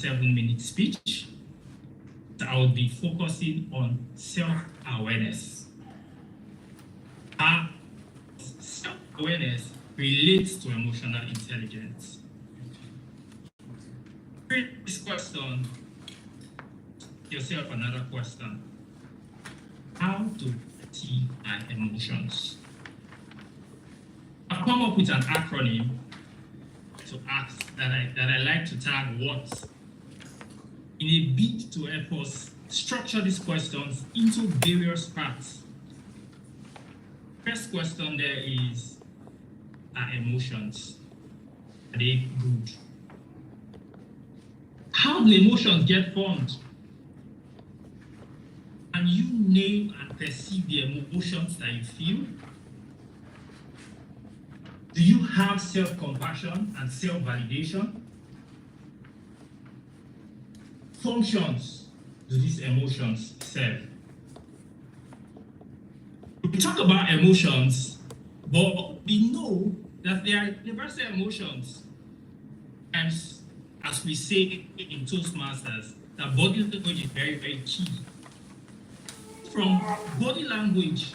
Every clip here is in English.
7-minute speech, I will be focusing on self-awareness. How self-awareness relates to emotional intelligence. This question, yourself another question. How to see my emotions? I've come up with an acronym to ask that I like to tag what, in a bid to help us structure these questions into various parts. First question there is, are emotions, are they good? How do emotions get formed? Can you name and perceive the emotions that you feel? Do you have self-compassion and self-validation? Functions do these emotions serve? We talk about emotions, but we know that they are universal emotions. And as we say in Toastmasters, that body language is very, very key. From body language,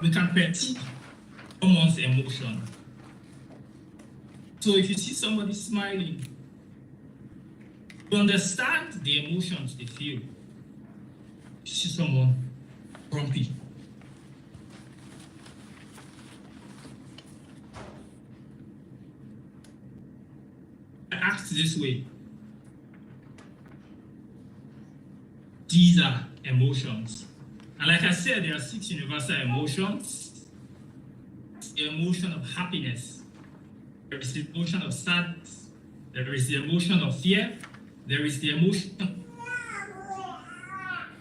we can perceive someone's emotion. So if you see somebody smiling, you understand the emotions they feel. You see someone grumpy, I asked this way. These are emotions. And like I said, there are 6 universal emotions. The emotion of happiness. There is the emotion of sadness. There is the emotion of fear. There is the emotion of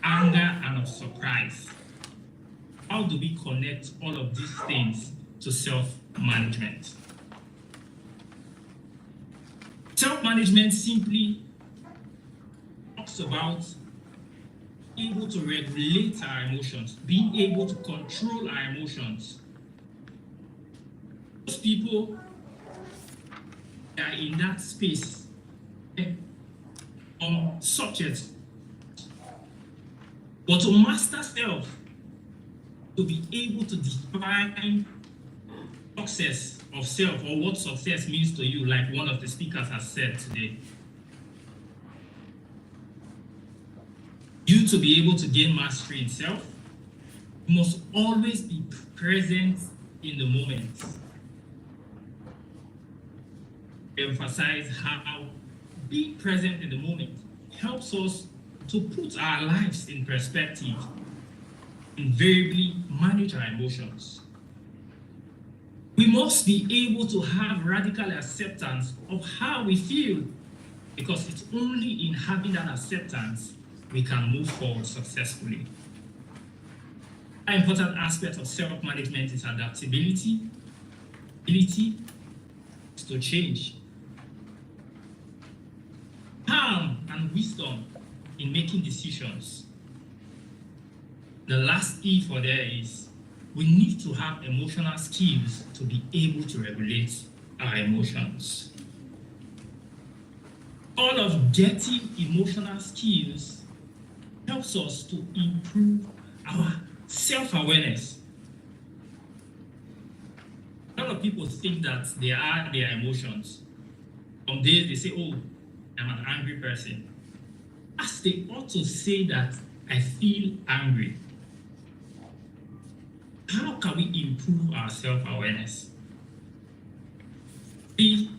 anger and of surprise. How do we connect all of these things to self-management? Self-management simply talks about able to regulate our emotions, being able to control our emotions. Most people are in that space on subjects. But to master self, to be able to define success of self or what success means to you, like one of the speakers has said today. You to be able to gain mastery in self, you must always be present in the moment. Emphasize how being present in the moment helps us to put our lives in perspective, invariably manage our emotions. We must be able to have radical acceptance of how we feel, because it's only in having that acceptance we can move forward successfully. An important aspect of self-management is adaptability, ability to change, calm and wisdom in making decisions. The last E for there is we need to have emotional skills to be able to regulate our emotions. All of getting emotional skills helps us to improve our self-awareness. A lot of people think that they are their emotions. Some days they say, oh, I'm an angry person. As they ought to say that I feel angry. How can we improve our self-awareness? We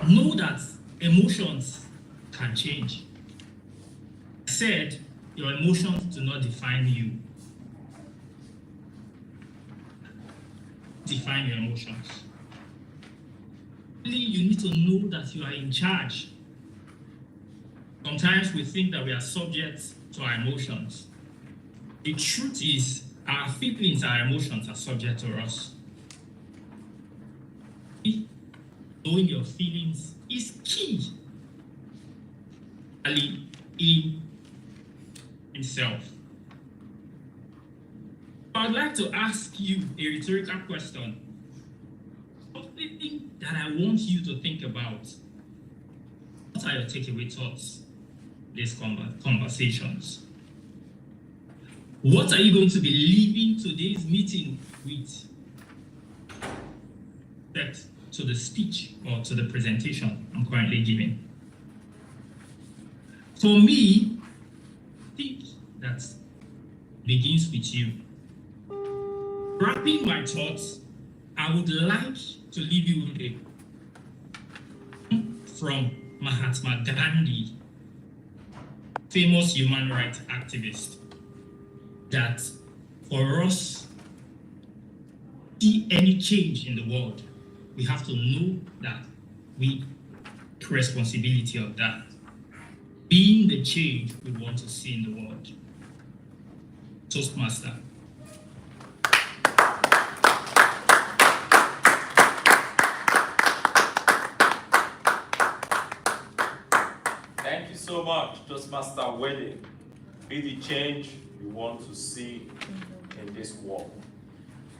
know that emotions can change. I said, your emotions do not define you. Define your emotions. Really, you need to know that you are in charge. Sometimes we think that we are subject to our emotions. The truth is, our feelings, our emotions are subject to us. Knowing your feelings is key in self. I would like to ask you a rhetorical question. Something that I want you to think about. What are your takeaway thoughts? These conversations. What are you going to be leaving today's meeting with? Respect to the speech or to the presentation I'm currently giving. For me, I think that begins with you. Wrapping my thoughts, I would like to leave you with a from Mahatma Gandhi, famous human rights activist, that for us to see any change in the world, we have to know that we take responsibility of that, being the change we want to see in the world. Toastmaster. Thank you so much, Toastmaster Wedding. Be the change you want to see in this world.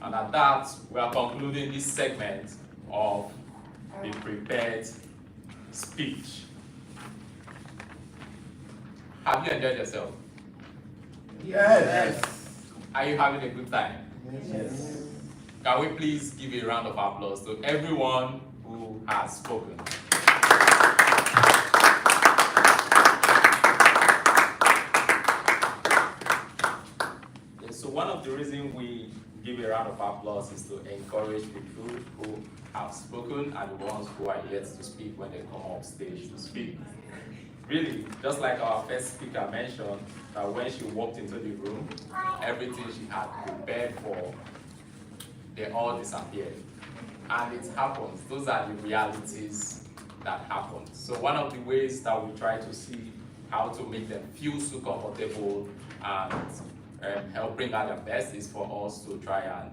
And at that, we are concluding this segment of the prepared speech. Have you enjoyed yourself? Yes. Are you having a good time? Yes. Can we please give a round of applause to everyone who has spoken? So one of the reasons we give a round of applause is to encourage people who have spoken and the ones who are yet to speak when they come up stage to speak. Really, just like our first speaker mentioned, that when she walked into the room, everything she had prepared for, they all disappeared. And it happens. Those are the realities that happen. So one of the ways that we try to see how to make them feel so comfortable and help bring out their best is for us to try and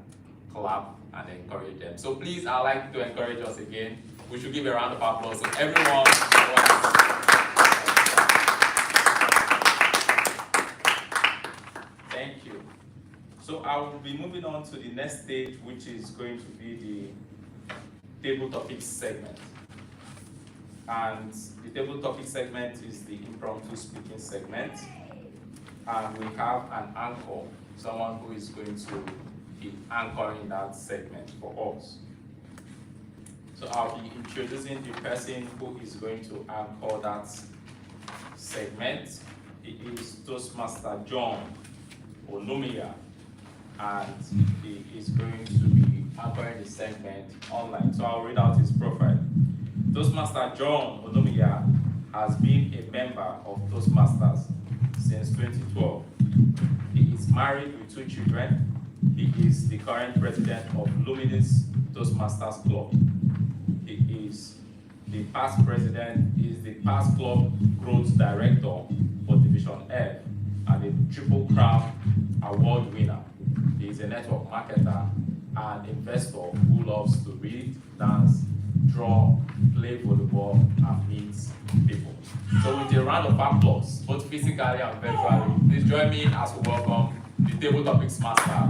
clap and encourage them. So please, I'd like to encourage us again. We should give a round of applause to everyone. Thank you. So I will be moving on to the next stage, which is going to be the table topics segment. And the table topic segment is the impromptu speaking segment. And we have an anchor, someone who is going to be anchoring that segment for us. So I'll be introducing the person who is going to anchor that segment. He is Toastmaster John Onomiya, and he is going to be anchoring the segment online. So I'll read out his profile. Toastmaster John Onomiya has been a member of Toastmasters since 2012. He is married with 2 children. He is the current president of Luminous Toastmasters Club. He is the past president, he is the past club growth director for Division F and a Triple Crown award winner. He is a network marketer and investor who loves to read, dance, draw, play volleyball, and meet people. So with a round of applause, both physically and virtually, please join me as we welcome the Table Topics Master,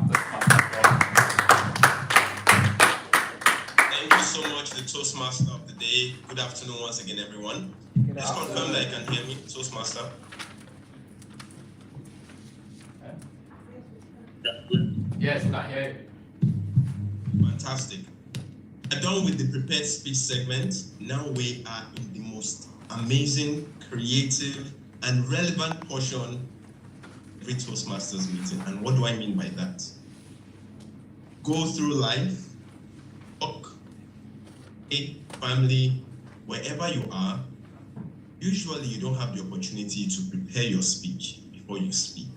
Thank you so much, the Toastmaster of the day. Good afternoon once again, everyone. Let's confirm that you can hear me, Toastmaster. Yes, we can hear you. Fantastic. We're done with the prepared speech segment. Now we are in the most amazing, creative, and relevant portion of every Toastmasters meeting. And what do I mean by that? Go through life, work, family, wherever you are. Usually you don't have the opportunity to prepare your speech before you speak.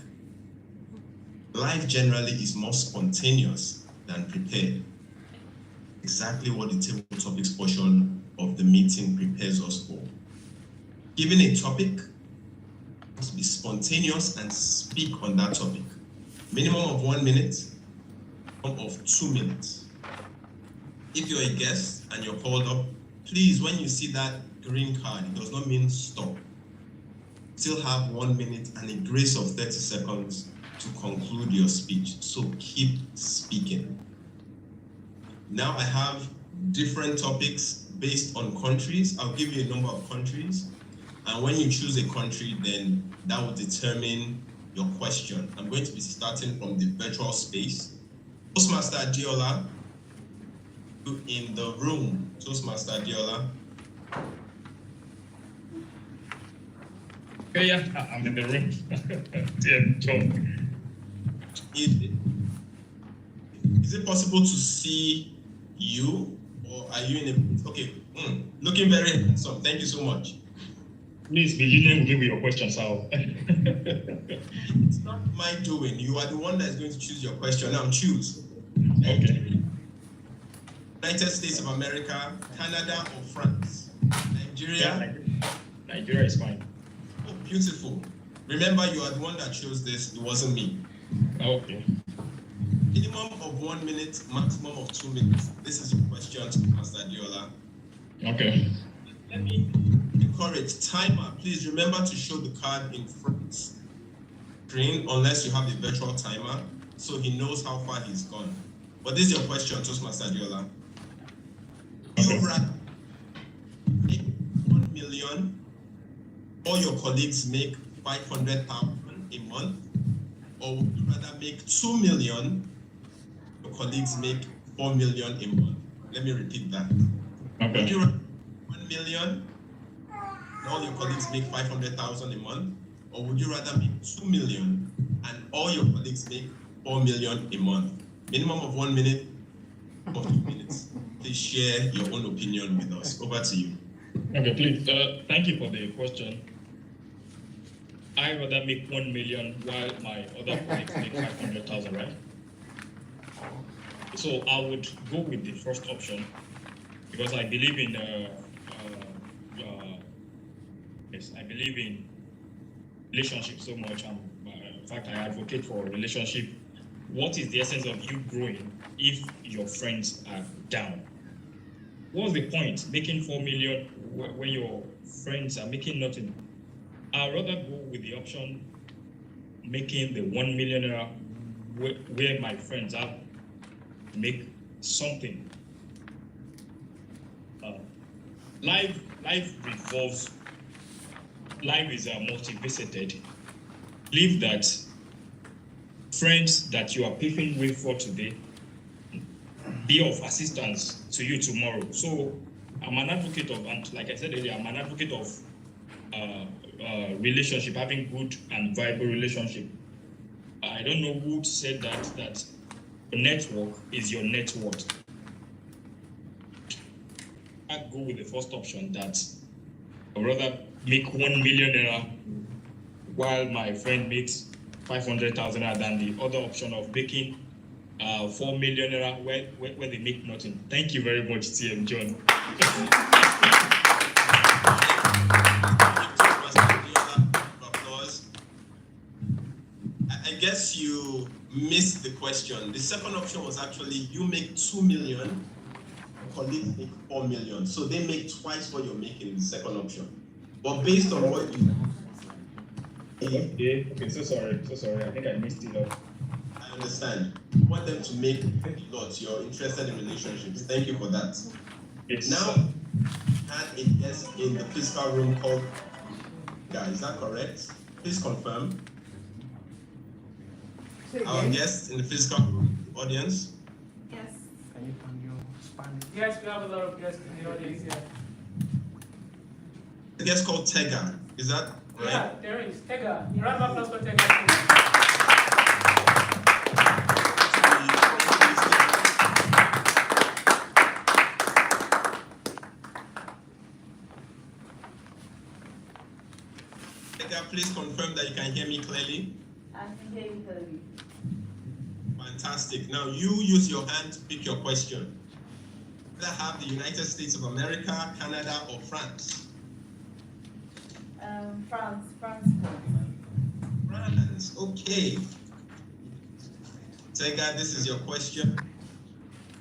Life generally is more spontaneous than prepared. Exactly what the table topics portion of the meeting prepares us for. Given a topic, must be spontaneous and speak on that topic. Minimum of 1 minute, minimum of 2 minutes. If you're a guest and you're called up, please, when you see that green card, it does not mean stop. Still have 1 minute and a grace of 30 seconds to conclude your speech. So keep speaking. Now I have different topics based on countries. I'll give you a number of countries. And when you choose a country, then that will determine your question. I'm going to be starting from the virtual space. Toastmaster Adiola, you in the room. Toastmaster Adiola. Yeah, I'm in the room. Yeah, John. Is it possible to see you, or are you in a, okay, looking very handsome. Thank you so much. Please begin with your questions, Al. It's not my doing. You are the one that's going to choose your question. Now choose. Okay. United States of America, Canada, or France? Nigeria? Yeah, Nigeria is fine. Oh, beautiful. Remember, you are the one that chose this. It wasn't me. Okay. Minimum of 1 minute, maximum of 2 minutes. This is your question to Master Adiola. Okay. Let me encourage timer. Please remember to show the card in front screen unless you have a virtual timer, so he knows how far he's gone. But this is your question, Toastmaster Adiola. Okay. You rather make 1 million, or your colleagues make 500,000 a month, or would you rather make 2 million, your colleagues make 4 million a month? Let me repeat that. Okay. Would you rather 1 million, and all your colleagues make 500,000 a month, or would you rather make 2 million and all your colleagues make 4 million a month? Minimum of 1 minute or 2 minutes. Please share your own opinion with us. Over to you. Okay, please. Thank you for the question. I rather make 1 million while my other colleagues make 500,000, right? So I would go with the first option because I believe in yes, I believe in relationships so much. In fact, I advocate for relationship. What is the essence of you growing if your friends are down? What's the point making 4 million when your friends are making nothing? I'd rather go with the option making the 1 million where my friends have make something. Life revolves. Life is multifaceted. Believe that friends that you are paving way for today be of assistance to you tomorrow. So I'm an advocate of, and like I said earlier, I'm an advocate of relationship, having good and viable relationship. I don't know who said that your network is your net worth. I'd go with the first option that I'd rather make 1 million while my friend makes 500,000 than the other option of making 4 million where they make nothing. Thank you very much, TM John. I guess you missed the question. The second option was actually you make 2 million, colleagues make 4 million. So they make twice what you're making in the second option. But based on what you... Okay, so sorry. I think I missed it up. I understand. You want them to make a lot. You're interested in relationships. Thank you for that. Yes. Now, had a guest in the physical room called Guy. Is that correct? Please confirm. Our guest in the physical room, audience. Yes. Can you expand? Yes, we have a lot of guests in the audience here. The guest called Tega. Is that right? Yeah, there is. Tega. Round of applause for Tega. Tega, please confirm that you can hear me clearly. I can hear you clearly. Fantastic. Now you use your hand to pick your question. Either have the United States of America, Canada, or France. France. France. Okay. Tega, this is your question.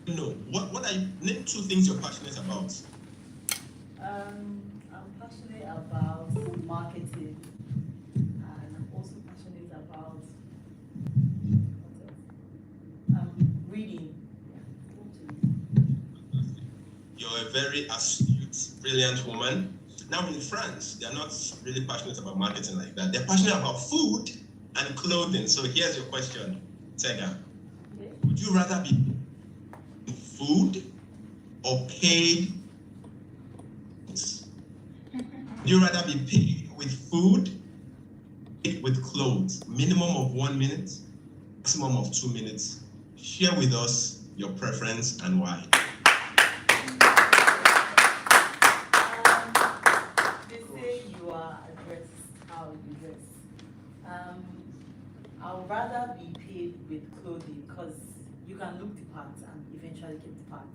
No. What are you, name 2 things you're passionate about. I'm passionate about marketing, and I'm also passionate about reading. You're a very astute, brilliant woman. Now in France, they're not really passionate about marketing like that. They're passionate about food and clothing. So here's your question, Tega. Would you rather be in food or paid? Would you rather be paid with food, paid with clothes? Minimum of 1 minute, maximum of 2 minutes. Share with us your preference and why. They say you are addressed how you dress. I would rather be paid with clothing because you can look the part and eventually get the part.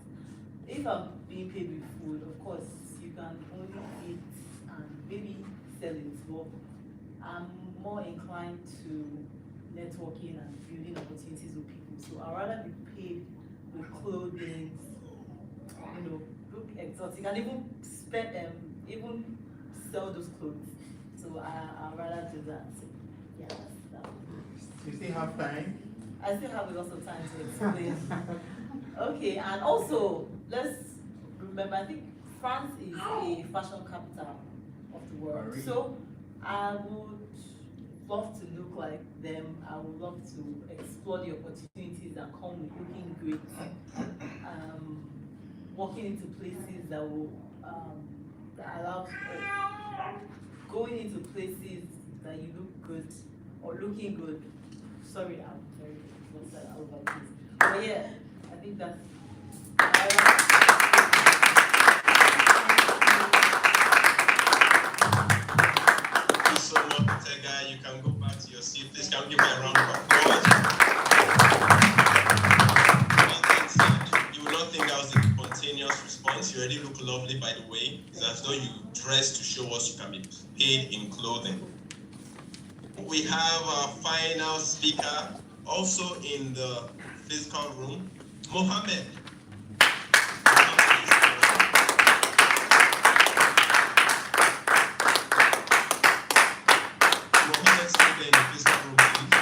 If I'm being paid with food, of course, you can only eat and maybe sell it, but I'm more inclined to networking and building opportunities with people. So I'd rather be paid with clothing, look exotic, and even spend even sell those clothes. So I'd rather do that. So, yeah, that's that. You still have time? I still have lots of time to explain. Okay, and also let's remember, I think France is a fashion capital of the world. So I would love to look like them. I would love to explore the opportunities that come with looking great, walking into places that will that allow going into places that you look good or looking good. Sorry, I'm very exhausted over this. But yeah, I think that's. Thank you so much, Tega. You can go back to your seat. Please can we give me a round of applause? Well, that's it. You will not think that was a spontaneous response. You already look lovely, by the way. It's as though you dress to show us you can be paid in clothing. We have our final speaker, also in the physical room, Mohammed. Mohammed, speaker in the physical room, please.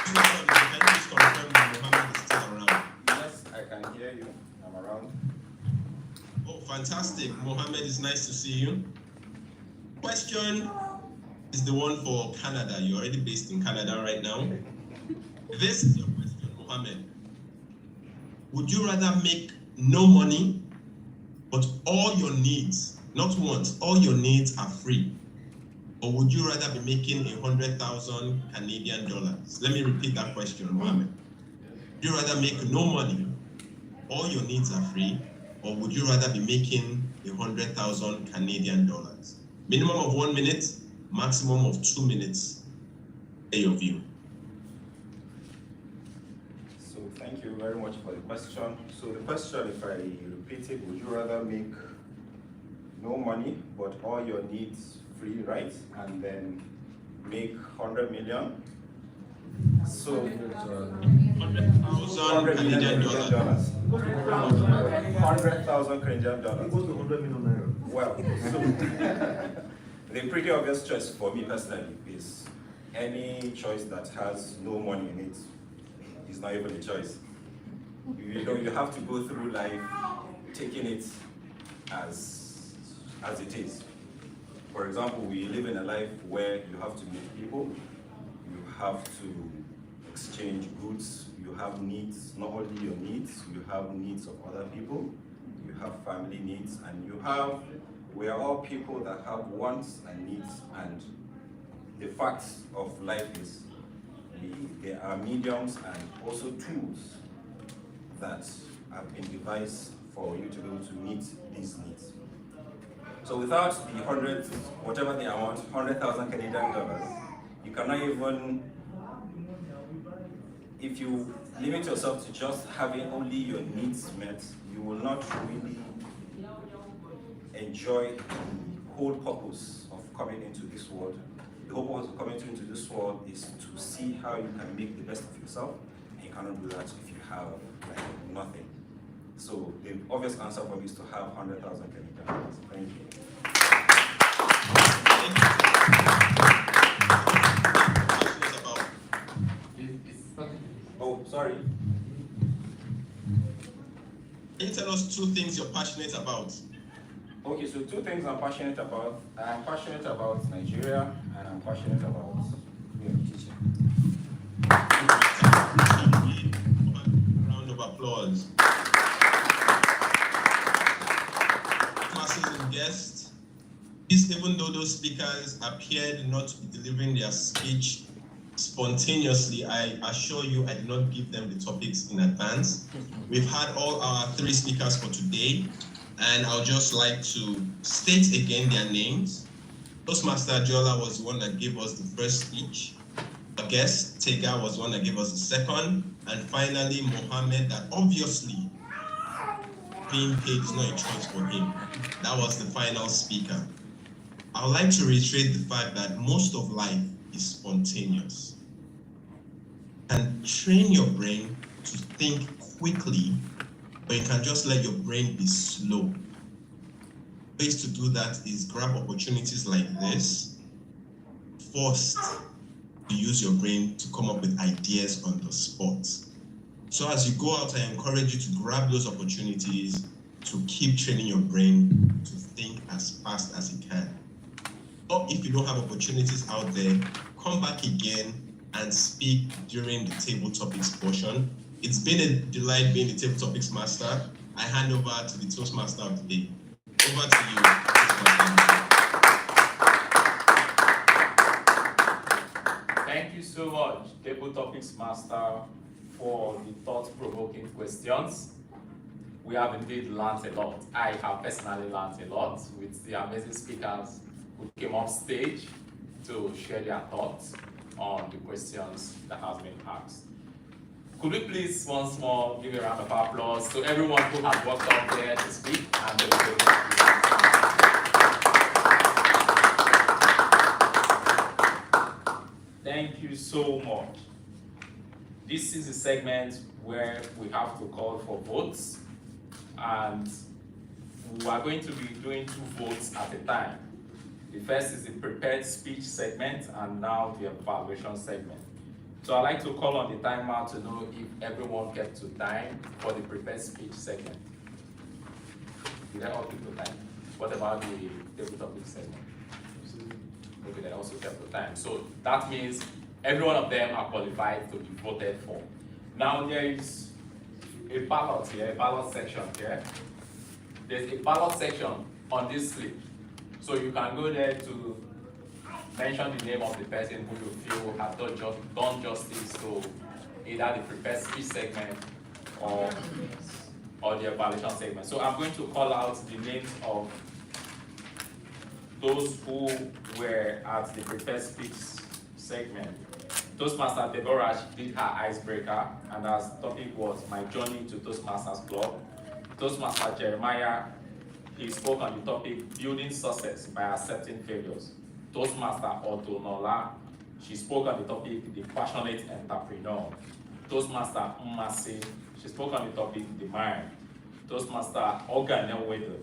Can you please confirm that Mohammed is still around? Yes, I can hear you. I'm around. Oh, fantastic. Mohammed, it's nice to see you. Question is the one for Canada. You're already based in Canada right now. This is your question, Mohammed. Would you rather make no money, but all your needs, not wants, all your needs are free? Or would you rather be making 100,000 Canadian dollars? Let me repeat that question, Mohammed. Would you rather make no money, all your needs are free, or would you rather be making 100,000 Canadian dollars? Minimum of 1 minute, maximum of 2 minutes. Say your view. So thank you very much for the question. So the question, if I repeat it, would you rather make no money, but all your needs free, right? And then make 100 million? So 100,000 Canadian dollars. 100,000 Canadian dollars. Equals to 100 million naira. Well, so the pretty obvious choice for me personally is any choice that has no money in it is not even a choice. You know, you have to go through life taking it as it is. For example, we live in a life where you have to meet people, you have to exchange goods, you have needs, not only your needs, you have needs of other people, you have family needs, and we are all people that have wants and needs, and the fact of life is there are mediums and also tools that have been devised for you to be able to meet these needs. So without the whatever the amount, 100,000 Canadian dollars, you cannot even, if you limit yourself to just having only your needs met, you will not really enjoy the whole purpose of coming into this world. The whole purpose of coming into this world is to see how you can make the best of yourself, and you cannot do that if you have nothing. So the obvious answer for me is to have 100,000 Canadian dollars. Thank you. About Oh, sorry. Can you tell us 2 things you're passionate about? Okay, so 2 things I'm passionate about. I'm passionate about Nigeria and I'm passionate about teaching. Round of applause. Classes and guests. Please, even though those speakers appeared not to be delivering their speech spontaneously, I assure you I did not give them the topics in advance. We've had all our 3 speakers for today, and I'll just like to state again their names. Toastmaster Jola was the one that gave us the first speech. Our guest, Tega, was the one that gave us the second. And finally, Mohammed, that obviously being paid is not a choice for him. That was the final speaker. I would like to reiterate the fact that most of life is spontaneous. And train your brain to think quickly, but you can just let your brain be slow. Ways to do that is grab opportunities like this. First, you use your brain to come up with ideas on the spot. So as you go out, I encourage you to grab those opportunities to keep training your brain to think as fast as it can. Or if you don't have opportunities out there, come back again and speak during the table topics portion. It's been a delight being the table topics master. I hand over to the Toastmaster of the day. Over to you, Toastmaster. Thank you so much, Table Topics Master, for the thought-provoking questions. We have indeed learned a lot. I have personally learned a lot with the amazing speakers who came off stage to share their thoughts on the questions that have been asked. Could we please once more give a round of applause to everyone who has walked up there to speak and Thank you so much. This is a segment where we have to call for votes, and we are going to be doing 2 votes at a time. The first is the prepared speech segment, and now the evaluation segment. So I'd like to call on the timer to know if everyone kept to time for the prepared speech segment. Did I all keep to time? What about the table topic segment? Okay, they also kept the time. So that means every one of them are qualified to be voted for. Now there is a ballot here, a ballot section here. There's a ballot section on this slip. So you can go there to mention the name of the person who you feel has done justice to either the prepared speech segment or the evaluation segment. So I'm going to call out the names of those who were at the prepared speech segment. Toastmaster Deborah did her icebreaker, and her topic was My Journey to Toastmasters Club. Toastmaster Jeremiah, he spoke on the topic Building Success by Accepting Failures. Toastmaster Otonola, she spoke on the topic The Passionate Entrepreneur. Toastmaster Mmasi, she spoke on the topic The Mind. Toastmaster Oganel Weather,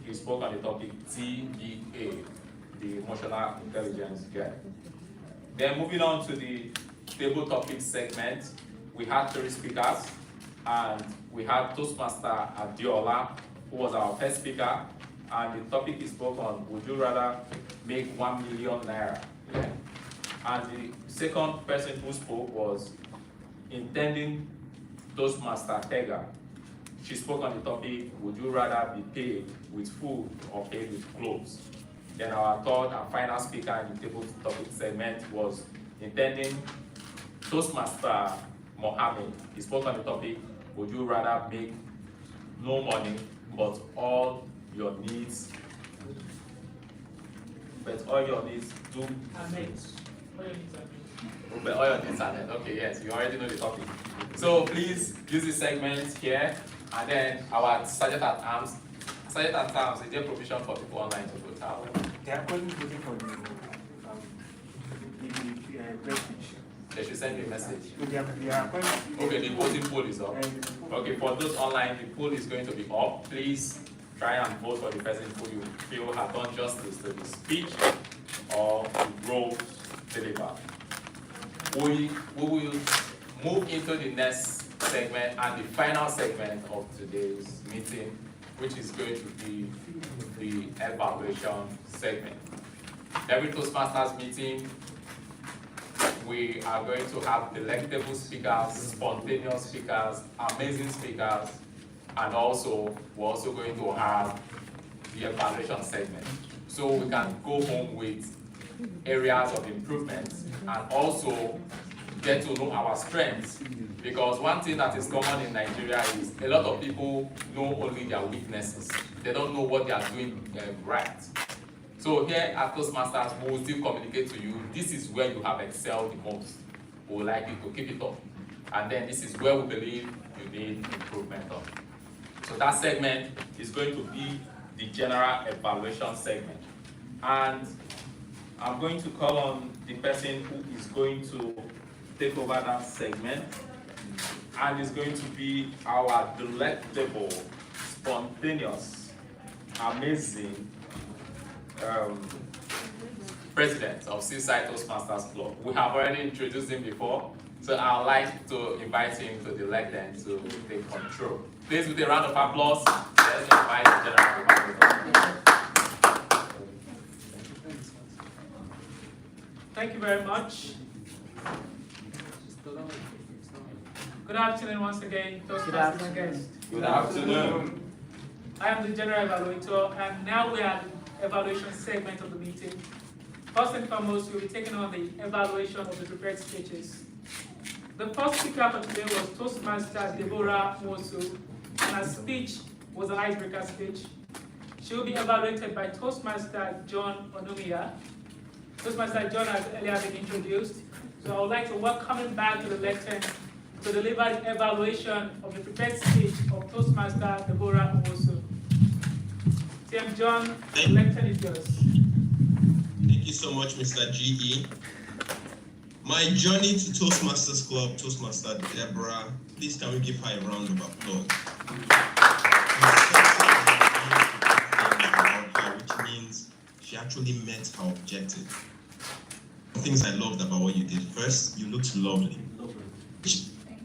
he spoke on the topic TBA, the Emotional Intelligence Gap. Then moving on to the table topic segment, we had 3 speakers, and we had Toastmaster Adiola, who was our first speaker, and the topic he spoke on, would you rather make 1 million naira? Yeah. And the second person who spoke was intending Toastmaster Tega. She spoke on the topic, would you rather be paid with food or paid with clothes? Then our third and final speaker in the table topic segment was intending Toastmaster Mohammed. He spoke on the topic, would you rather make no money, but all your needs do But all your needs are met. But all your needs are met. Okay, yes, you already know the topic. So please use this segment here, and then our Sergeant at Arms. Sergeant at Arms, is there provision for people online to vote out? They are calling voting for the press speech. They should send you a message. So they are calling. Okay, the voting poll is up. Okay, for those online, the poll is going to be up. Please try and vote for the person who you feel has done justice to the speech or the role delivered. We will move into the next segment and the final segment of today's meeting, which is going to be the evaluation segment. Every Toastmasters meeting, we are going to have delectable speakers, spontaneous speakers, amazing speakers, and also we're also going to have the evaluation segment. So we can go home with areas of improvement and also get to know our strengths, because one thing that is common in Nigeria is a lot of people know only their weaknesses. They don't know what they are doing right. So here at Toastmasters, we will still communicate to you, this is where you have excelled the most. We would like you to keep it up. And then this is where we believe you need improvement on. So that segment is going to be the general evaluation segment. And I'm going to call on the person who is going to take over that segment, and is going to be our delectable, spontaneous, amazing president of Seaside Toastmasters Club. We have already introduced him before, so I'd like to invite him to the lectern to take control. Please, with a round of applause, let's invite the general manager. Thank you very much. Good afternoon once again, Toastmasters guests. Good afternoon. I am the General Evaluator, and now we are at the evaluation segment of the meeting. First and foremost, we'll be taking on the evaluation of the prepared speeches. The first speaker for today was Toastmaster Deborah Mosu, and her speech was an icebreaker speech. She will be evaluated by Toastmaster John Onomiya. Toastmaster John has earlier been introduced, so I would like to welcome him back to the lectern to deliver the evaluation of the prepared speech of Toastmaster Deborah Mosu. TM John, the lectern is yours. Thank you so much, Mr. GE. My journey to Toastmasters Club, Toastmaster Deborah, please can we give her a round of applause? Which means she actually met her objective. Things I loved about what you did. First, you looked lovely. Which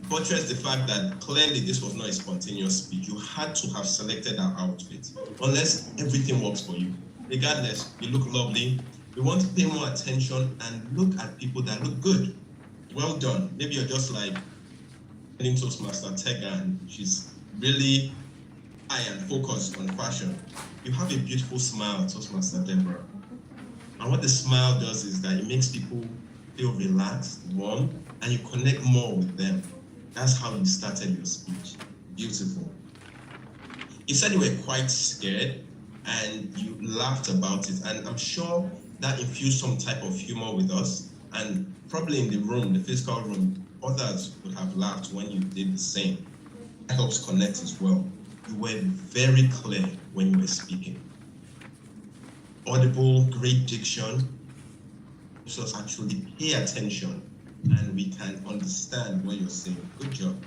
buttressed the fact that clearly this was not a spontaneous speech. You had to have selected our outfit, unless everything works for you. Regardless, you look lovely. We want to pay more attention and look at people that look good. Well done. Maybe you're just like Toastmaster Tegan. She's really high and focused on fashion. You have a beautiful smile, Toastmaster Deborah. And what the smile does is that it makes people feel relaxed, warm, and you connect more with them. That's how you started your speech. Beautiful. You said you were quite scared and you laughed about it, and I'm sure that infused some type of humor with us, and probably in the room, the physical room, others would have laughed when you did the same. That helps connect as well. You were very clear when you were speaking. Audible, great diction, helps us actually pay attention and we can understand what you're saying. Good job.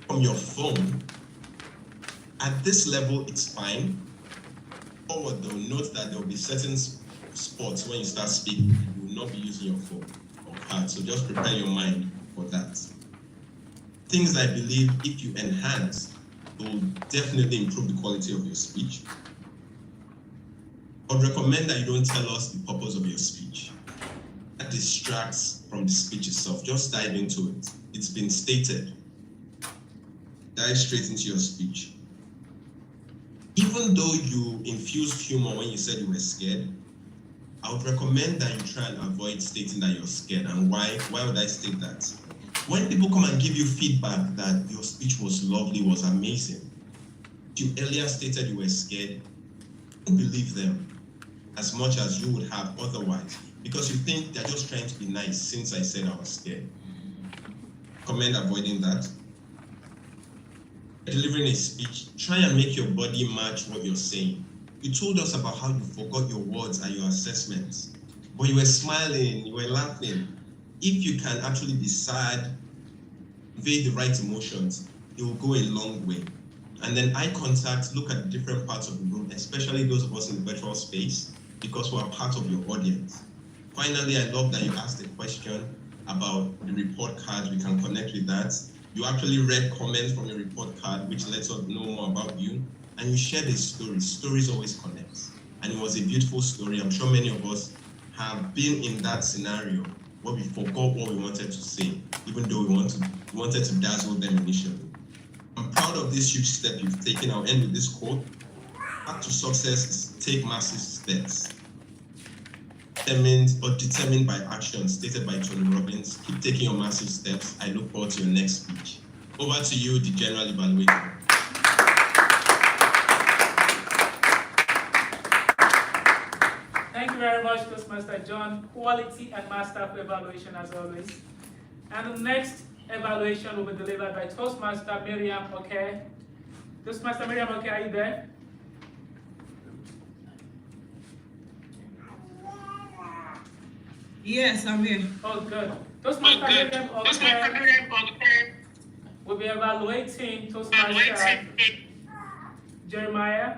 From your phone, at this level, it's fine. Forward though, note that there will be certain spots when you start speaking, you will not be using your phone or card, so just prepare your mind for that. Things I believe if you enhance will definitely improve the quality of your speech. I would recommend that you don't tell us the purpose of your speech. That distracts from the speech itself. Just dive into it. It's been stated. Dive straight into your speech. Even though you infused humor when you said you were scared, I would recommend that you try and avoid stating that you're scared. And why? Why would I state that? When people come and give you feedback that your speech was lovely, was amazing, you earlier stated you were scared, don't believe them as much as you would have otherwise, because you think they're just trying to be nice since I said I was scared. Recommend avoiding that. Delivering a speech, try and make your body match what you're saying. You told us about how you forgot your words and your assessments, but you were smiling, you were laughing. If you can actually be sad, convey the right emotions, it will go a long way. And then eye contact, look at different parts of the room, especially those of us in the virtual space, because we're part of your audience. Finally, I love that you asked a question about the report card, we can connect with that. You actually read comments from your report card, which lets us know more about you, and you shared a story. Stories always connect, and it was a beautiful story. I'm sure many of us have been in that scenario where we forgot what we wanted to say, even though we wanted to dazzle them initially. I'm proud of this huge step you've taken. I'll end with this quote. Path to success is take massive steps. Determined by action, stated by Tony Robbins. Keep taking your massive steps. I look forward to your next speech. Over to you, the general evaluator. Thank you very much, Toastmaster John. Quality and master of evaluation as always. And the next evaluation will be delivered by Toastmaster Miriam Okay. Toastmaster Miriam Okay, are you there? Yes, I'm here. Oh, good. Toastmaster Miriam Okay will be evaluating Toastmaster Jeremiah.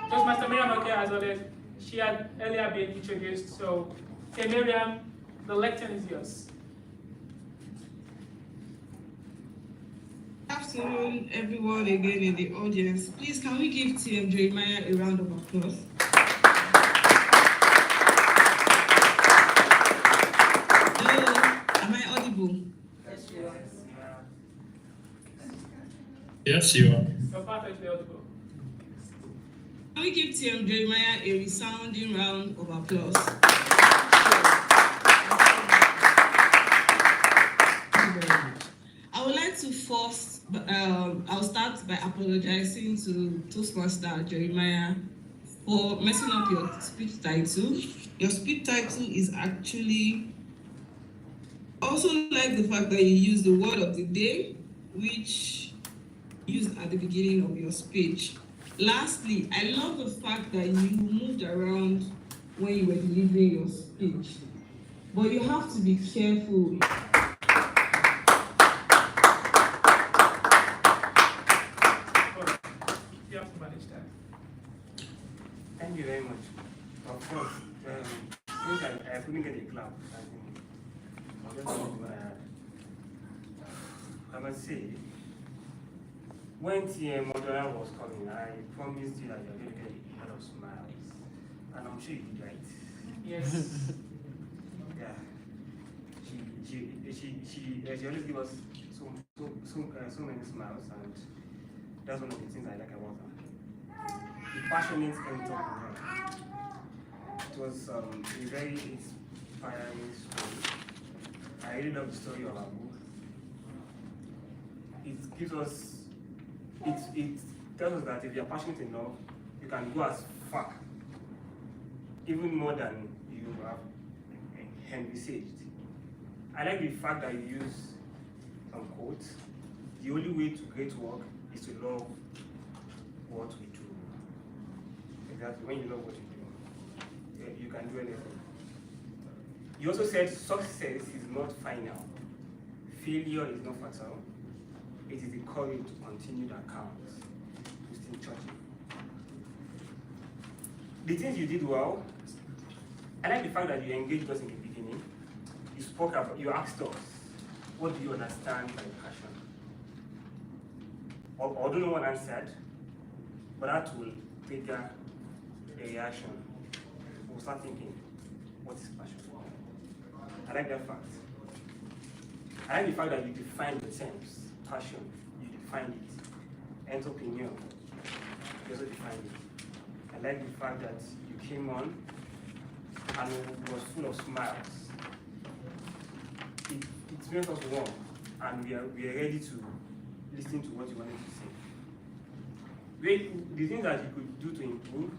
Toastmaster Miriam Okay, as always, she had earlier been introduced. So, hey Miriam, the lecture is yours. Good afternoon, everyone again in the audience. Please, can we give TM Jeremiah a round of applause? Hello, am I audible? Yes, you are. Yes, you are. You're perfectly audible. Can we give TM Jeremiah a resounding round of applause? Thank you very much. I would like to first, I'll start by apologizing to Toastmaster Jeremiah for messing up your speech title. Your speech title is actually, I also like the fact that you use the word of the day, which you used at the beginning of your speech. Lastly, I love the fact that you moved around when you were delivering your speech. But you have to be careful. You have to manage that. Thank you very much. Of course, since I couldn't get a clap, I'll just talk what I had. I must say, when TM Modera was coming, I promised you that you're going to get a lot of smiles. And I'm sure you did right. Yes. Yeah. She always gives us so many smiles, and that's one of the things I like about her. The passionate entrepreneur. It was a very inspiring story. I really love the story of her book. It gives us, it tells us that if you're passionate enough, you can go as far, even more than you have envisaged. I like the fact that you use some quotes. The only way to great work is to love what we do. Exactly, when you love what you do, you can do anything. You also said success is not final. Failure is not fatal. It is the courage to continue that counts. Christine Churchill. The things you did well, I like the fact that you engaged us in the beginning. You spoke about, you asked us, what do you understand by passion? Although no one answered, but that will trigger a reaction. We'll start thinking, what is passion? I like that fact. I like the fact that you defined the terms. Passion, you defined it. Entrepreneur, you also defined it. I like the fact that you came on and it was full of smiles. It made us warm, and we are ready to listen to what you wanted to say. The things that you could do to improve,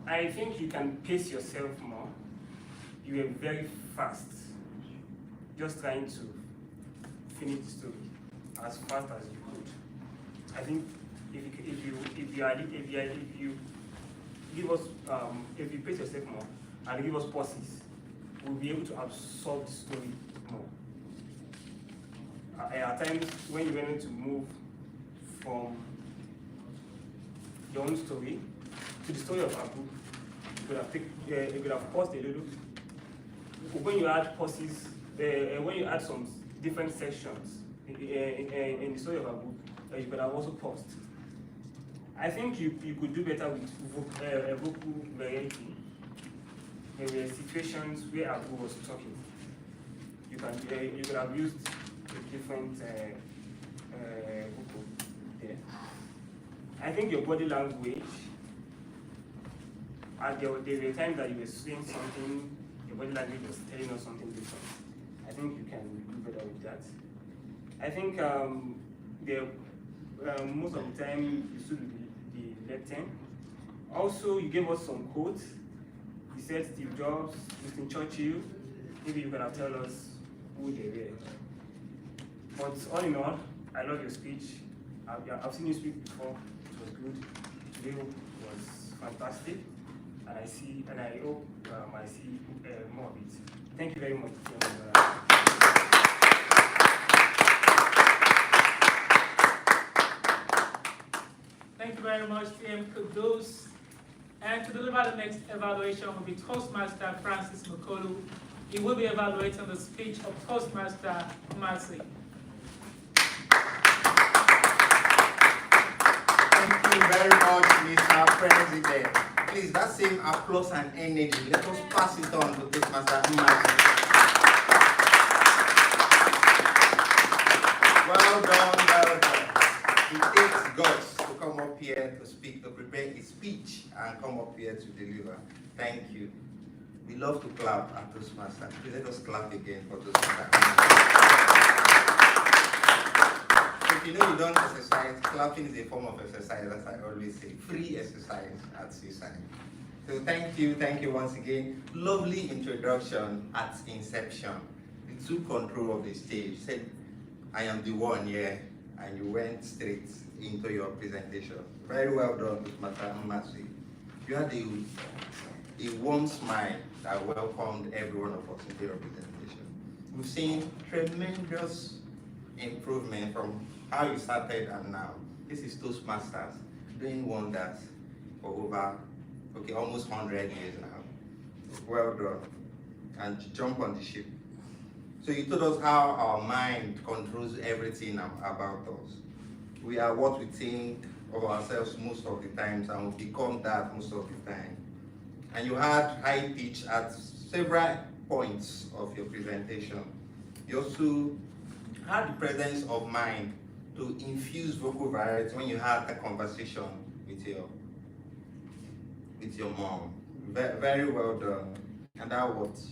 I think you can pace yourself more. You were very fast, just trying to finish the story as fast as you could. I think if you give us if you pace yourself more and give us pauses, we'll be able to absorb the story more. At times when you wanted to move from your own story to the story of our book, you could have paused a little, when you add pauses, when you add some different sections in the story of a book, you could have also paused. I think you could do better with vocal variety. There were situations where Abu was talking. You could have used a different vocal there. I think your body language, there were times that you were saying something, your body language was telling us something different. I think you can do better with that. I think most of the time you stood with the left hand. Also, you gave us some quotes. You said Steve Jobs, Winston Churchill. Maybe you can have tell us who they were. But all in all, I love your speech. I've seen you speak before. It was good. Today was fantastic. And I hope I see more of it. Thank you very much. Thank you very much, TM Kudos. And to deliver the next evaluation will be Toastmaster Francis Makolu. He will be evaluating the speech of Toastmaster Mercy. Thank you very much, Mr. President. Please, that same applause and energy, let us pass it on to Toastmaster Mercy. Well done, well done. It takes guts to come up here to speak, to prepare a speech and come up here to deliver. Thank you. We love to clap at Toastmasters. Please let us clap again for Toastmasters. If you know you don't exercise, clapping is a form of exercise, as I always say. Free exercise at Seaside. So thank you once again. Lovely introduction at inception. You took control of the stage, said, I am the one here, and you went straight into your presentation. Very well done, Mr. Mercy. You had a warm smile that welcomed every one of us into your presentation. We've seen tremendous improvement from how you started and now. This is Toastmasters doing wonders for over, almost 100 years now. Well done. And jump on the ship. So you told us how our mind controls everything about us. We are what we think of ourselves most of the times, and we become that most of the time. And you had high pitch at several points of your presentation. You also had the presence of mind to infuse vocal variety when you had a conversation with your mom. Very well done. And that was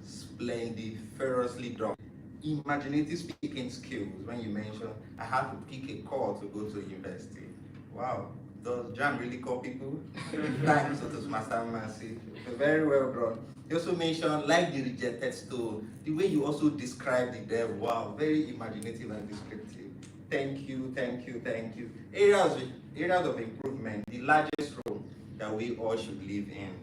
splendid, ferociously done. Imaginative speaking skills when you mentioned I had to pick a call to go to university. Wow, does Jam really call people? Thanks to Toastmaster Mercy. Very well done. You also mentioned like the rejected stone, the way you also described the devil. Wow, very imaginative and descriptive. Thank you. Areas of improvement, the largest role that we all should live in.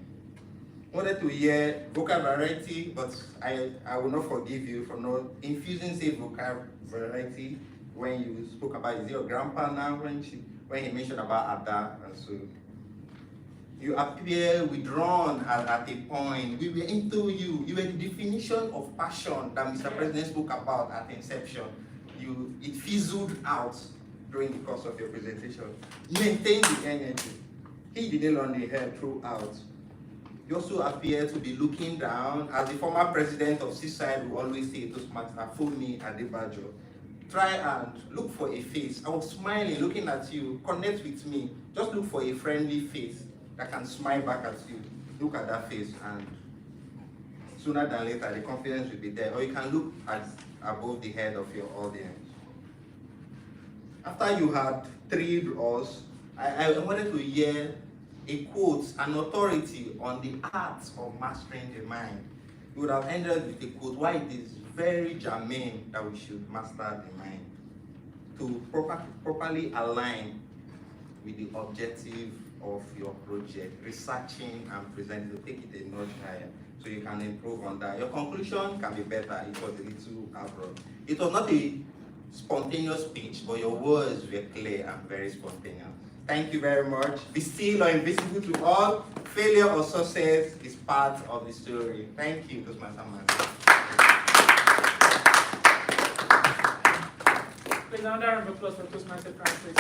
Wanted to hear vocal variety, but I will not forgive you for not infusing say vocal variety when you spoke about is your grandpa now when he mentioned about Ada and so. You appear withdrawn at a point. We were into you. You were the definition of passion that Mr. President spoke about at inception. It fizzled out during the course of your presentation. Maintain the energy. He didn't on the head throughout. You also appear to be looking down. As the former president of Seaside will always say, Toastmaster, phone me at the badger. Try and look for a face. I was smiling, looking at you. Connect with me. Just look for a friendly face that can smile back at you. Look at that face, and sooner than later, the confidence will be there. Or you can look above the head of your audience. After you had thrilled us, I wanted to hear a quote, an authority on the art of mastering the mind. You would have ended with a quote, why it is very germane that we should master the mind to properly align with the objective of your project, researching and presenting, to take it a notch higher so you can improve on that. Your conclusion can be better. It was a little abrupt. It was not a spontaneous speech, but your words were clear and very spontaneous. Thank you very much. Be still or invisible to all. Failure or success is part of the story. Thank you, Toastmasters. Please, another round of applause for Toastmaster Francis.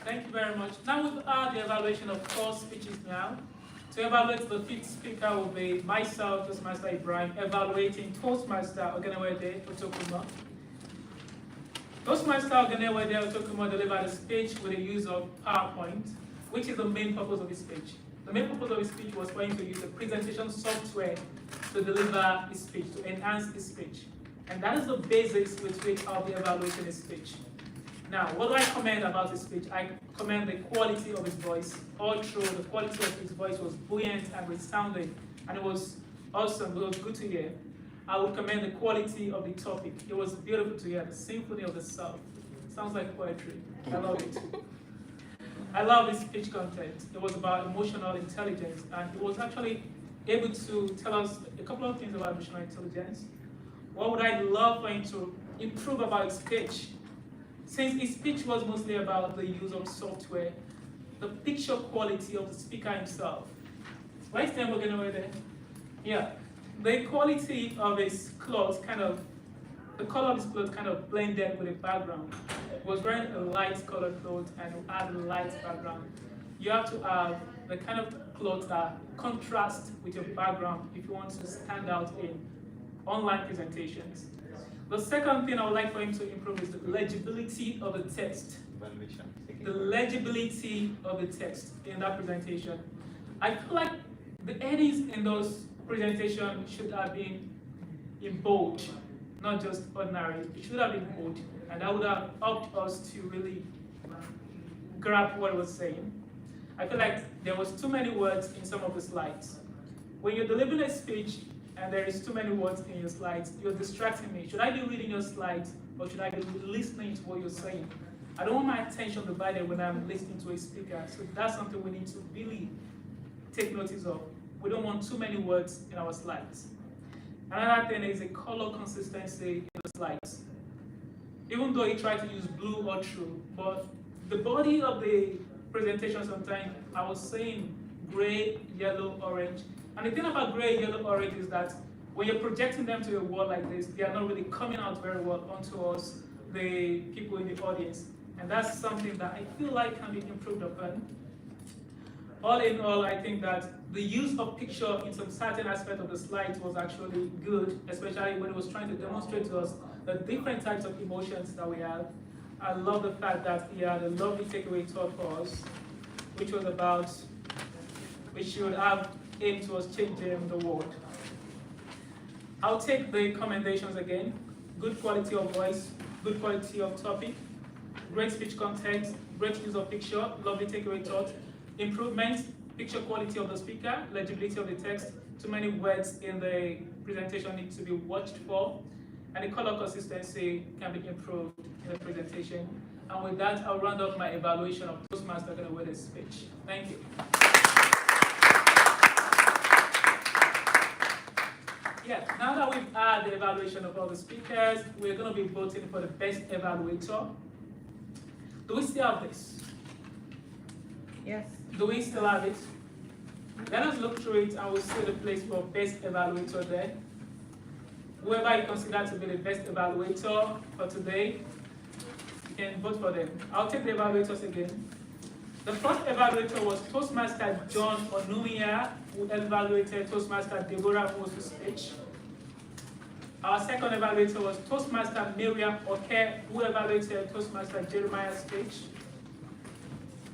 Thank you very much. Now we've had the evaluation of 4 speeches now. To evaluate the 5th speaker will be myself, Toastmaster Ibrahim, evaluating Toastmaster Ogenewede Otokuma. Toastmaster Ogenewede Otokuma delivered a speech with the use of PowerPoint, which is the main purpose of his speech. The main purpose of his speech was for him to use a presentation software to deliver his speech, to enhance his speech. And that is the basics with which I'll be evaluating his speech. Now, what do I comment about his speech? I comment the quality of his voice. All through, the quality of his voice was buoyant and resounding, and it was awesome. It was good to hear. I would commend the quality of the topic. It was beautiful to hear, the symphony of the South. Sounds like poetry. I love it. I love his speech content. It was about emotional intelligence, and he was actually able to tell us a couple of things about emotional intelligence. What would I love for him to improve about his speech? Since his speech was mostly about the use of software, the picture quality of the speaker himself. Why is Tembo getting away there? Yeah. The quality of his clothes the color of his clothes kind of blended with the background. He was wearing a light colored clothes and had a light background. You have to have the kind of clothes that contrast with your background if you want to stand out in online presentations. The second thing I would like for him to improve is the legibility of the text. The legibility of the text in that presentation. I feel like the headings in those presentations should have been in bold, not just ordinary. It should have been bold, and that would have helped us to really grab what it was saying. I feel like there was too many words in some of the slides. When you're delivering a speech and there is too many words in your slides, you're distracting me. Should I be reading your slides or should I be listening to what you're saying? I don't want my attention divided when I'm listening to a speaker, so that's something we need to really take notice of. We don't want too many words in our slides. Another thing is a color consistency in the slides. Even though he tried to use blue or true, but the body of the presentation sometimes, I was saying gray, yellow, orange. And the thing about gray, yellow, orange is that when you're projecting them to a wall like this, they are not really coming out very well onto us, the people in the audience. And that's something that I feel like can be improved upon. All in all, I think that the use of picture in some certain aspect of the slides was actually good, especially when it was trying to demonstrate to us the different types of emotions that we have. I love the fact that he had a lovely takeaway thought for us, which was about, we should have aimed towards changing the world. I'll take the commendations again. Good quality of voice, good quality of topic, great speech content, great use of picture, lovely takeaway thought, improvement, picture quality of the speaker, legibility of the text, too many words in the presentation need to be watched for, and the color consistency can be improved in the presentation. And with that, I'll round up my evaluation of Toastmaster Ogenewede's speech. Thank you. Yeah, now that we've had the evaluation of all the speakers, we're going to be voting for the best evaluator. Do we still have this? Yes. Do we still have it? Let us look through it and we'll see the place for best evaluator there. Whoever you consider to be the best evaluator for today, you can vote for them. I'll take the evaluators again. The first evaluator was Toastmaster John Onumia, who evaluated Toastmaster Deborah Moses' speech. Our second evaluator was Toastmaster Miriam Oke, who evaluated Toastmaster Jeremiah's speech.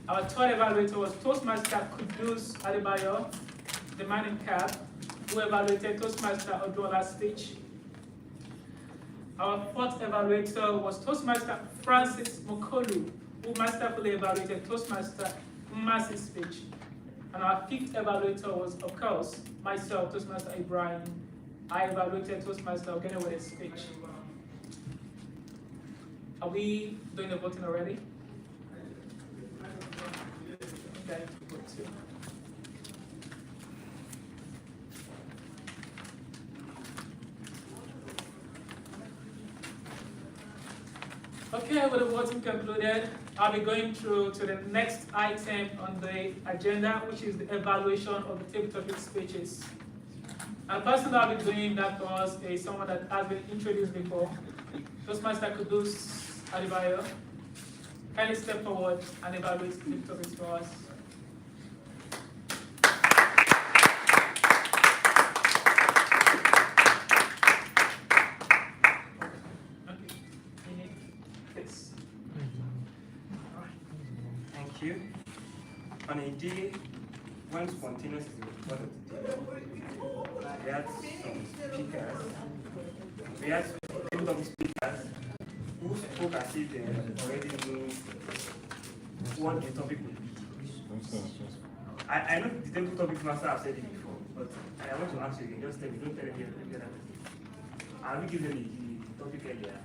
Our third evaluator was Toastmaster Kudus Adebayo, the man in cap, who evaluated Toastmaster Odola's speech. Our fourth evaluator was Toastmaster Francis Mokolu, who masterfully evaluated Toastmaster Mmasi's speech. And our fifth evaluator was, of course, myself, Toastmaster Ibrahim. I evaluated Toastmaster Ogenewede's speech. Are we doing the voting already? Okay, vote two. Okay, with the voting concluded, I'll be going through to the next item on the agenda, which is the evaluation of the table topic speeches. And the person that will be doing that for us is someone that has been introduced before, Toastmaster Kudus Adebayo. Kindly step forward and evaluate the table topics for us. Thank you. On a day when spontaneous is important, we had some speakers, we had table topic speakers who spoke as if they already knew what the topic would be. I know the table topic master have said it before, but I want to ask you again, just tell me, don't tell me again. Have you given the topic earlier?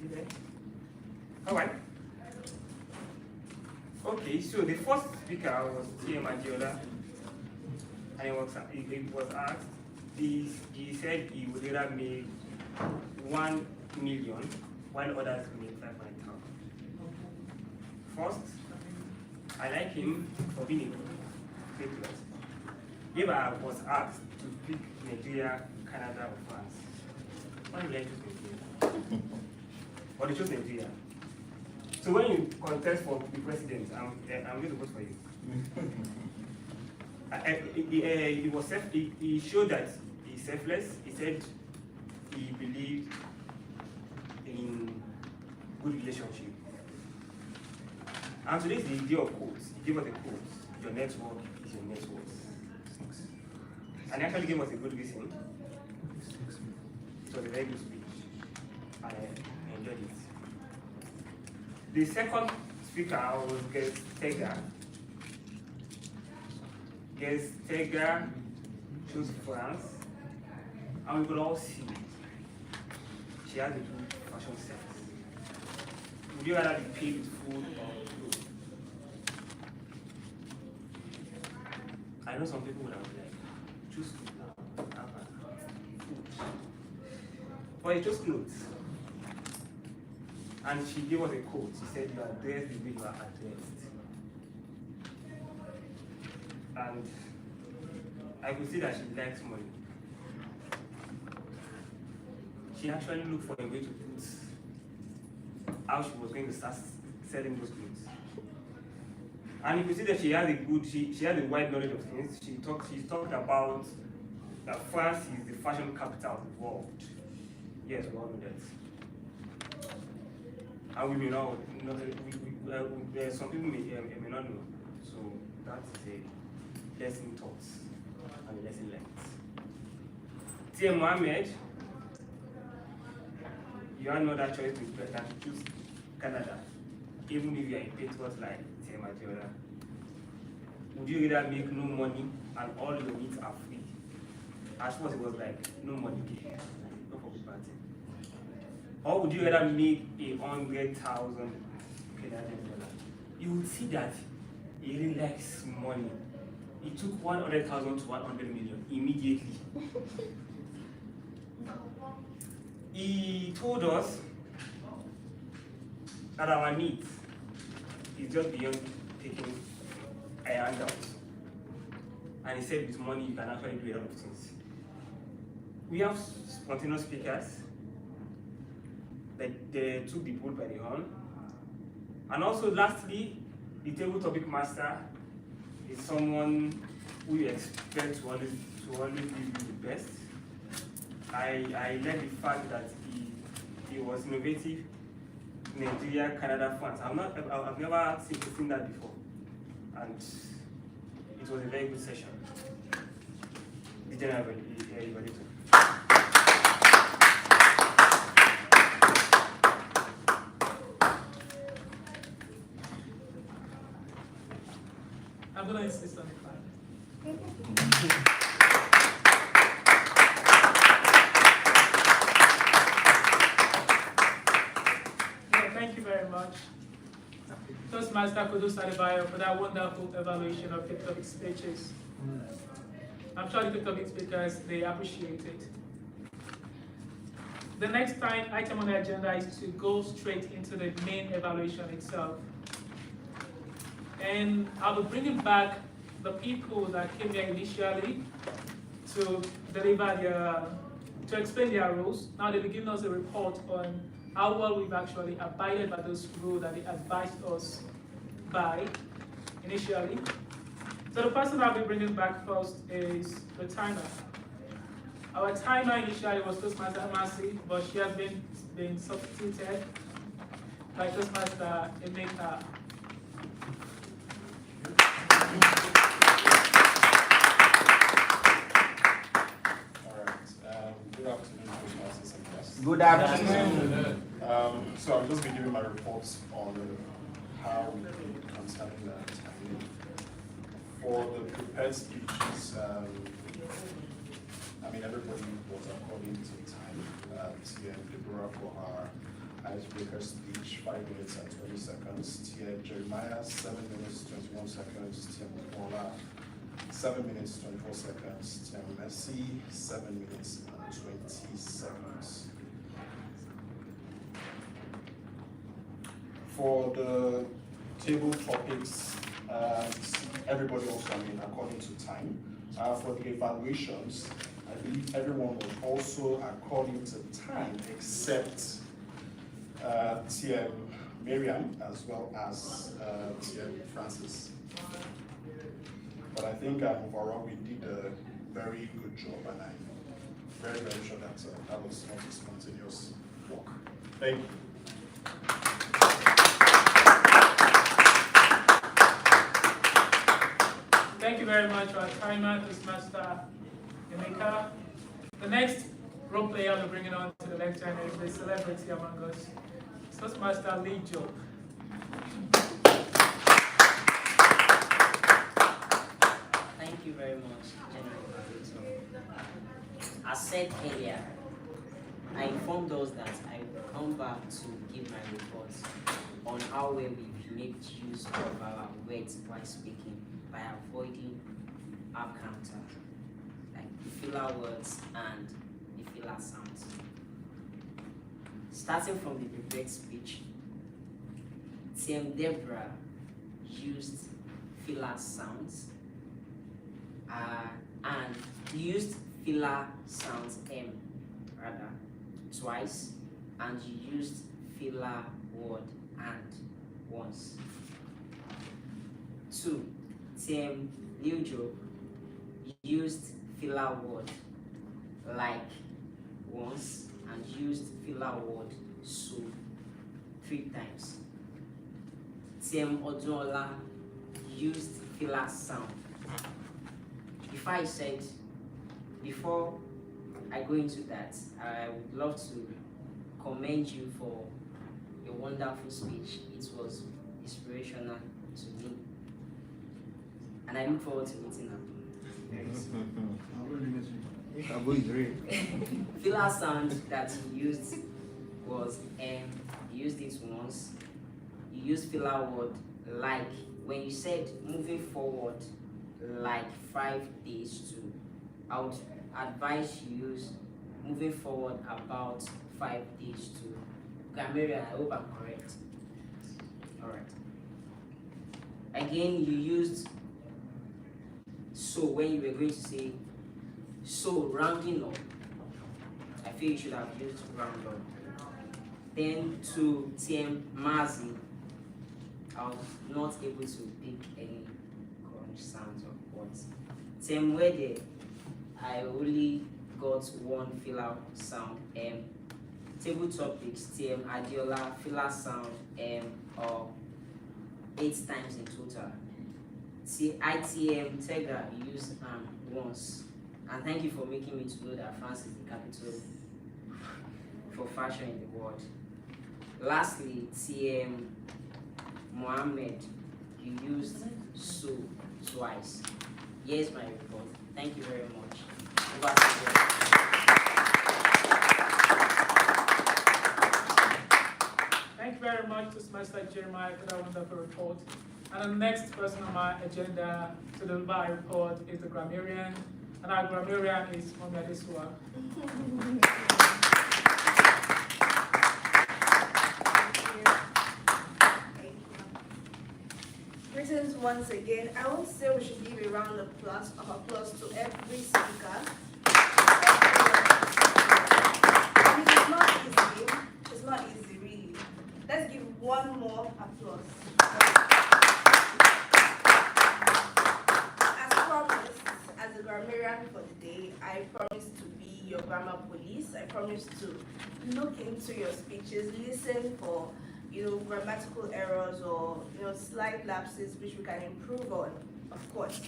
Okay. All right. Okay, so the first speaker was T.M. Adiola, and he was asked, he said he would either make 1 million while others made 500,000. First, I like him for being a patriot. If I was asked to pick Nigeria, Canada, or France, why would I choose Nigeria? Or they chose Nigeria. So when you contest for the president, I'm going to vote for you. He showed that he's selfless. He said he believed in good relationship. And today is the day of quotes. He gave us a quote. Your network is your net worth. And he actually gave us a good reason. It was a very good speech. I enjoyed it. The second speaker was Gestega. Gestega chose France, and we could all see she has a good fashion sense. Would you rather be paid with food or clothes? I know some people would have been like, choose food now, food. But he chose clothes. And she gave us a quote. She said, you are dressed the way you are addressed. And I could see that she likes money. She actually looked for a way to put how she was going to start selling those clothes. And you could see that she had she had a wide knowledge of things. She talked about that France is the fashion capital of the world. Yes, we all know that. And we may not, some people may not know. So that is a lesson taught and a lesson learned. T.M. Mohammed, you have no other choice than to choose Canada, even if you are a patriot like T.M. Adiola. Would you rather make no money and all your needs are free? As first it was like, no money, no for good party. Or would you rather make 100,000 Canadian dollars? You would see that he really likes money. He took 100,000 to 100 million immediately. He told us that our needs is just beyond taking a handout. And he said with money you can actually do a lot of things. We have spontaneous speakers. They took the bull by the horn. And also lastly, the table topic master is someone who you expect to always give you the best. I like the fact that he was innovative. Nigeria, Canada, France. I've never seen that before. And it was a very good session. The general evaluator. I'm going to insist on the clap. Yeah, thank you very much, Toastmaster Kudus Adebayo, for that wonderful evaluation of the topic speeches. I'm sure the topic speakers, they appreciate it. The next item on the agenda is to go straight into the main evaluation itself. And I'll be bringing back the people that came here initially to deliver to explain their rules. Now they'll be giving us a report on how well we've actually abided by those rules that they advised us by initially. So the person I'll be bringing back first is the timer. Our timer initially was Toastmaster Mercy, but she has been substituted by Toastmaster Emeka. Good afternoon, Toastmasters and guests. Good afternoon. So I'll just be giving my reports on how we did concerning the timing. For the prepared speeches, everybody was according to time. TM Deborah for her icebreaker speech, 5 minutes and 20 seconds. TM Jeremiah, 7 minutes, 21 seconds. TM Paula, 7 minutes, 24 seconds. TM Messi, 7 minutes and 20 seconds. For the table topics, everybody also, according to time. For the evaluations, I believe everyone was also according to time, except TM Miriam as well as TM Francis. But I think overall we did a very good job, and I'm very, very sure that that was not a spontaneous work. Thank you. Thank you very much, our timer, Toastmaster Emeka. The next role player we're bringing on to the lecture is the celebrity among us, Toastmaster Lee Joe. Thank you very much, General Evaluator. As said earlier, I informed us that I will come back to give my reports on how well we've made use of our words while speaking by avoiding our counter, like the filler words and the filler sounds. Starting from the prepared speech, TM Deborah used filler sounds and used filler sounds twice, and you used filler word and once. 2. TM Liujo used filler word like once and used filler word so 3 times. TM Odunola used filler sound. Before I go into that, I would love to commend you for your wonderful speech. It was inspirational to me, and I look forward to meeting up. Filler sound that you used was you used it once. You used filler word like when you said moving forward like 5 days to. I would advise you use moving forward about 5 days to. Gamera, I hope I'm correct. Alright. Again, you used so when you were going to say so rounding up. I feel you should have used round up. Then to TM Mazi, I was not able to pick any crunch sounds or words. TM Wede, I only got 1 filler sound. Table topics, TM Adiola, filler sound 8 times in total. ITM Tegra used once. And thank you for making me to know that France is the capital for fashion in the world. Lastly, TM Mohammed, you used so twice. Here's my report. Thank you very much. Over to you. Thank you very much to Toastmaster Jeremiah for that wonderful report. And the next person on my agenda to deliver a report is the grammarian. And our grammarian is Momia Desua. Thank you. Greetings once again. I would say we should give a round of applause to every speaker. I mean, it's not easy. It's not easy, really. Let's give one more applause. As promised, as a grammarian for the day, I promise to be your grammar police. I promise to look into your speeches, listen for grammatical errors or slight lapses which we can improve on, of course.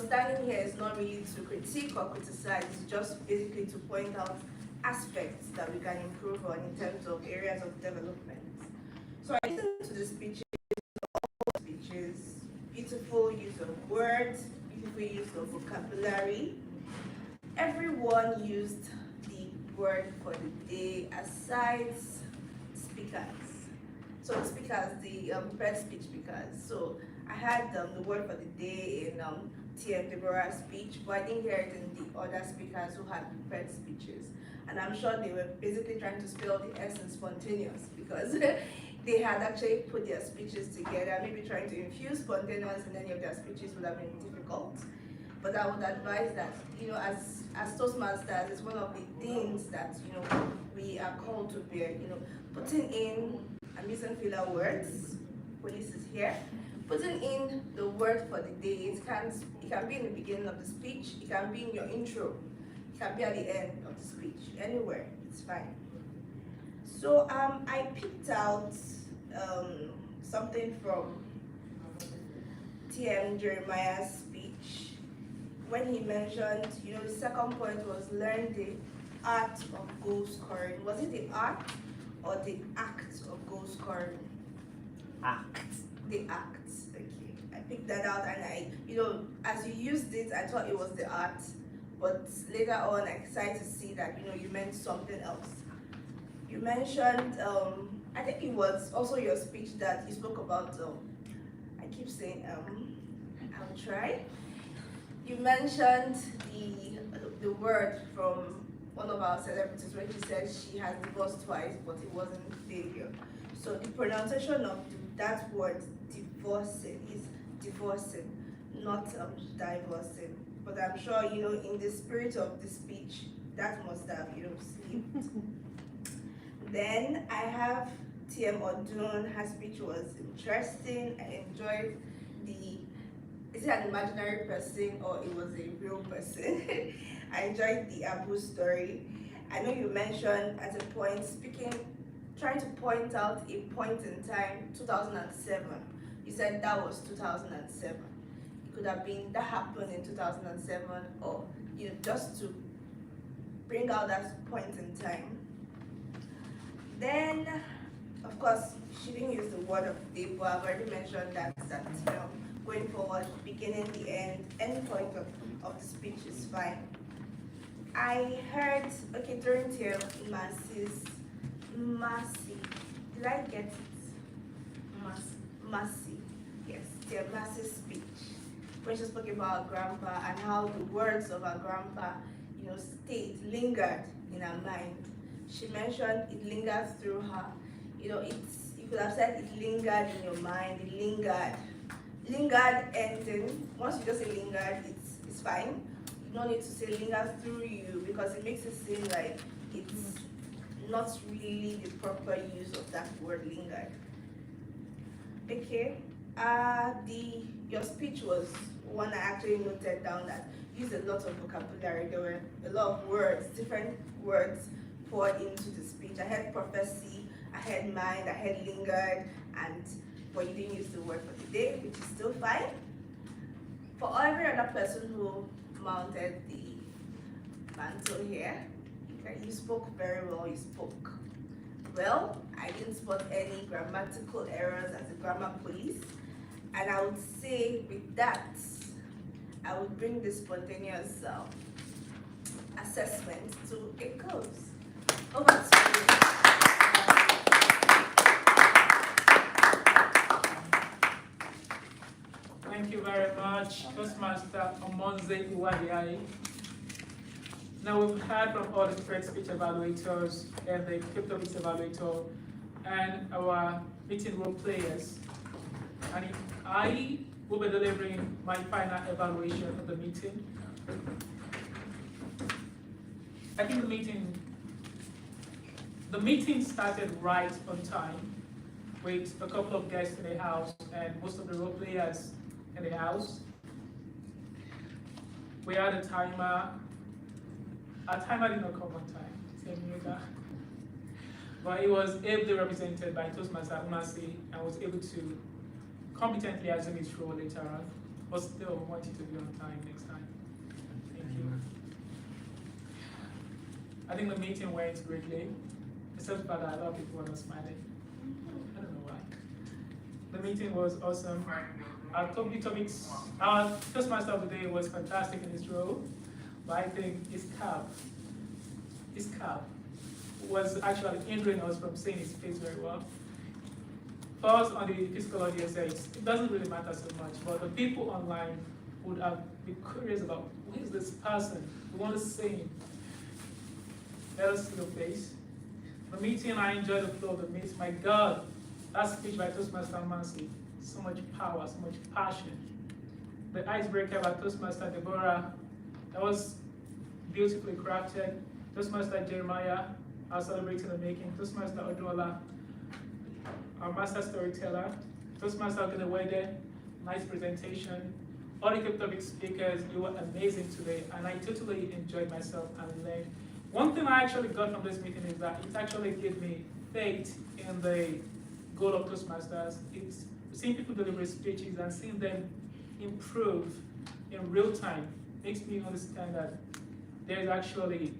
Standing here is not really to critique or criticize, it's just basically to point out aspects that we can improve on in terms of areas of development. So I listened to the speeches, beautiful use of words, beautiful use of vocabulary. Everyone used the word for the day aside speakers. So the speakers, the prepared speech speakers. So I had the word for the day in TM Deborah's speech, but I didn't hear it in the other speakers who had prepared speeches. And I'm sure they were basically trying to spell the S in spontaneous because they had actually put their speeches together, maybe trying to infuse spontaneous in any of their speeches would have been difficult. But I would advise that, as Toastmasters, it's one of the things that, we are called to bear, putting in, I'm using filler words, police is here, putting in the word for the day. It can be in the beginning of the speech, it can be in your intro, it can be at the end of the speech, anywhere, it's fine. So I picked out something from TM Jeremiah's speech when he mentioned, the second point was learn the art of goal scoring. Was it the art or the act of goal scoring? Act. The act, okay. I picked that out and as you used it, I thought it was the art, but later on I decided to see that, you meant something else. You mentioned, I think it was also your speech that you spoke about, I keep saying, I'll try. You mentioned the word from one of our celebrities when she said she has divorced twice, but it wasn't failure. So the pronunciation of that word, divorcing, is divorcing, not divorcing. But I'm sure, in the spirit of the speech, that must have, slipped. Then I have TM Odun. Her speech was interesting. I enjoyed is it an imaginary person or it was a real person? I enjoyed the Abu story. I know you mentioned at a point trying to point out a point in time, 2007. You said that was 2007. It could have been that happened in 2007 or just to bring out that point in time. Then, of course, she didn't use the word of the day, but I've already mentioned that going forward, beginning, the end point of the speech is fine. I heard, during TM Mercy, did I get it? Mercy, yes, TM Mercy's speech, when she spoke about grandpa and how the words of her grandpa, lingered in her mind. She mentioned it lingered through her. You could have said it lingered in your mind, it lingered. Lingered ending, once you just say lingered, it's fine. You don't need to say lingered through you because it makes it seem like it's not really the proper use of that word lingered. Okay, your speech was one I actually noted down that used a lot of vocabulary. There were a lot of words, different words poured into the speech. I had prophecy, I had mind, I had lingered, but you didn't use the word for the day, which is still fine. For every other person who mounted the mantle here, you spoke very well, you spoke well. I didn't spot any grammatical errors as a grammar police. And I would say with that, I would bring the spontaneous assessment to a close. Over to you. Thank you very much, Toastmaster Omonze Iwadiai. Now we've heard from all the prepared speech evaluators and the crypto evaluator, and our meeting role players. And I will be delivering my final evaluation of the meeting. I think the meeting started right on time with a couple of guests in the house and most of the role players in the house. We had a timer. Our timer did not come on time, same year. But it was ably represented by Toastmaster Umasi and was able to competently assume his role later on, but still want you to be on time next time. Thank you. I think the meeting went greatly, except for that a lot of people were not smiling. I don't know why. The meeting was awesome. Our Toastmaster of the day was fantastic in his role, but I think his cap was actually hindering us from seeing his face very well. For us on the physical audience, it doesn't really matter so much, but the people online would have been curious about who is this person? We want to see him. Let us see your face. The meeting, I enjoyed the flow of the meeting. My God, that speech by Toastmaster Mansi, so much power, so much passion. The icebreaker by Toastmaster Deborah, that was beautifully crafted. Toastmaster Jeremiah, our celebrating the making. Toastmaster Odola, our master storyteller. Toastmaster Ogenewede, nice presentation. All the topic speakers, you were amazing today, and I totally enjoyed myself and learned. One thing I actually got from this meeting is that it actually gave me faith in the goal of Toastmasters. It's seeing people deliver speeches and seeing them improve in real time makes me understand that there is actually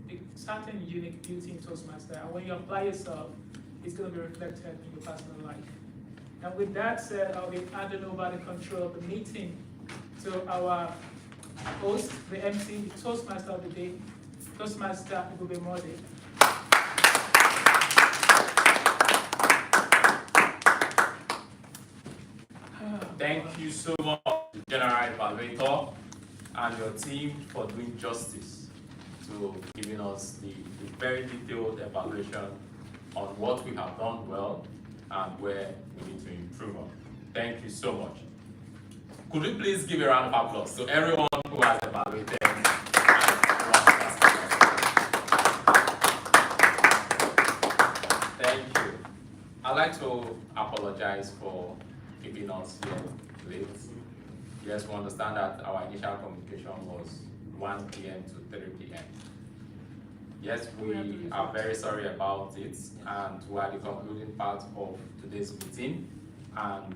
a certain unique beauty in Toastmaster, and when you apply yourself, it's going to be reflected in your personal life. And with that said, I'll be handing over the control of the meeting to our host, the MC, the Toastmaster of the day, Toastmaster Ibube Mode. Thank you so much, General Evaluator and your team, for doing justice to giving us the very detailed evaluation on what we have done well and where we need to improve on. Thank you so much. Could we please give a round of applause to everyone who has evaluated? Thank you. I'd like to apologize for keeping us here late. Yes, we understand that our initial communication was 1 p.m. to 3 p.m. Yes, we are very sorry about it, and we are the concluding part of today's meeting. And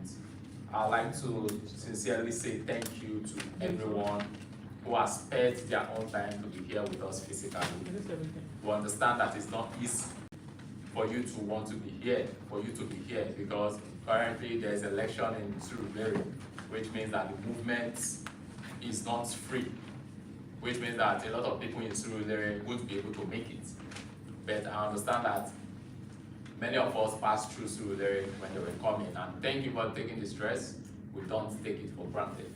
I'd like to sincerely say thank you to everyone who has spared their own time to be here with us physically. We understand that it's not easy for you to want to be here, because currently there's election in Surulere, which means that the movement is not free, which means that a lot of people in Surulere won't be able to make it. But I understand that many of us passed through Surulere when they were coming, and thank you for taking the stress. We don't take it for granted.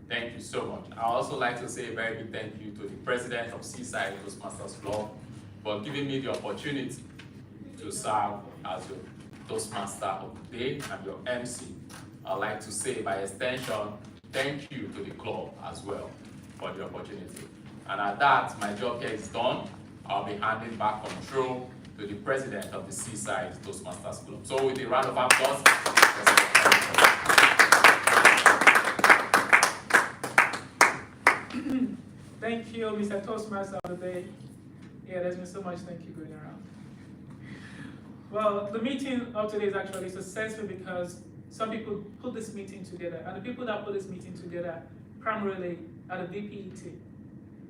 Thank you so much. I also like to say a very big thank you to the president of Seaside Toastmasters Club for giving me the opportunity to serve as your Toastmaster of the day and your MC. I'd like to say by extension, thank you to the club as well for the opportunity. And at that, my job here is done. I'll be handing back control to the president of the Seaside Toastmasters Club. So with a round of applause. Thank you, Mr. Toastmaster of the day. Yeah, there's been so much thank you going around. Well, the meeting of today is actually successful because some people put this meeting together, and the people that put this meeting together primarily are the VPE team.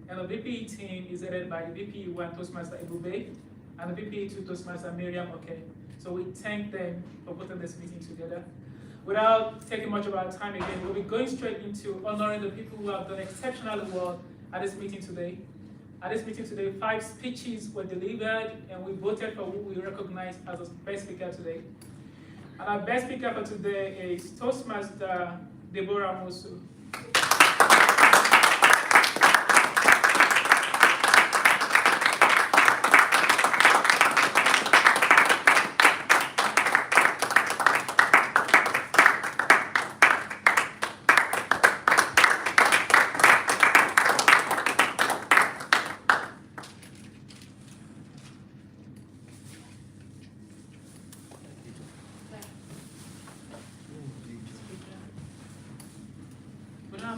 And the VPE team is headed by the VPE1 Toastmaster Ibube and the VPE2 Toastmaster Miriam Okay. So we thank them for putting this meeting together. Without taking much of our time again, we'll be going straight into honoring the people who have done exceptionally well at this meeting today. At this meeting today, 5 speeches were delivered, and we voted for who we recognize as the best speaker today. And our best speaker for today is Toastmaster Deborah Mosu.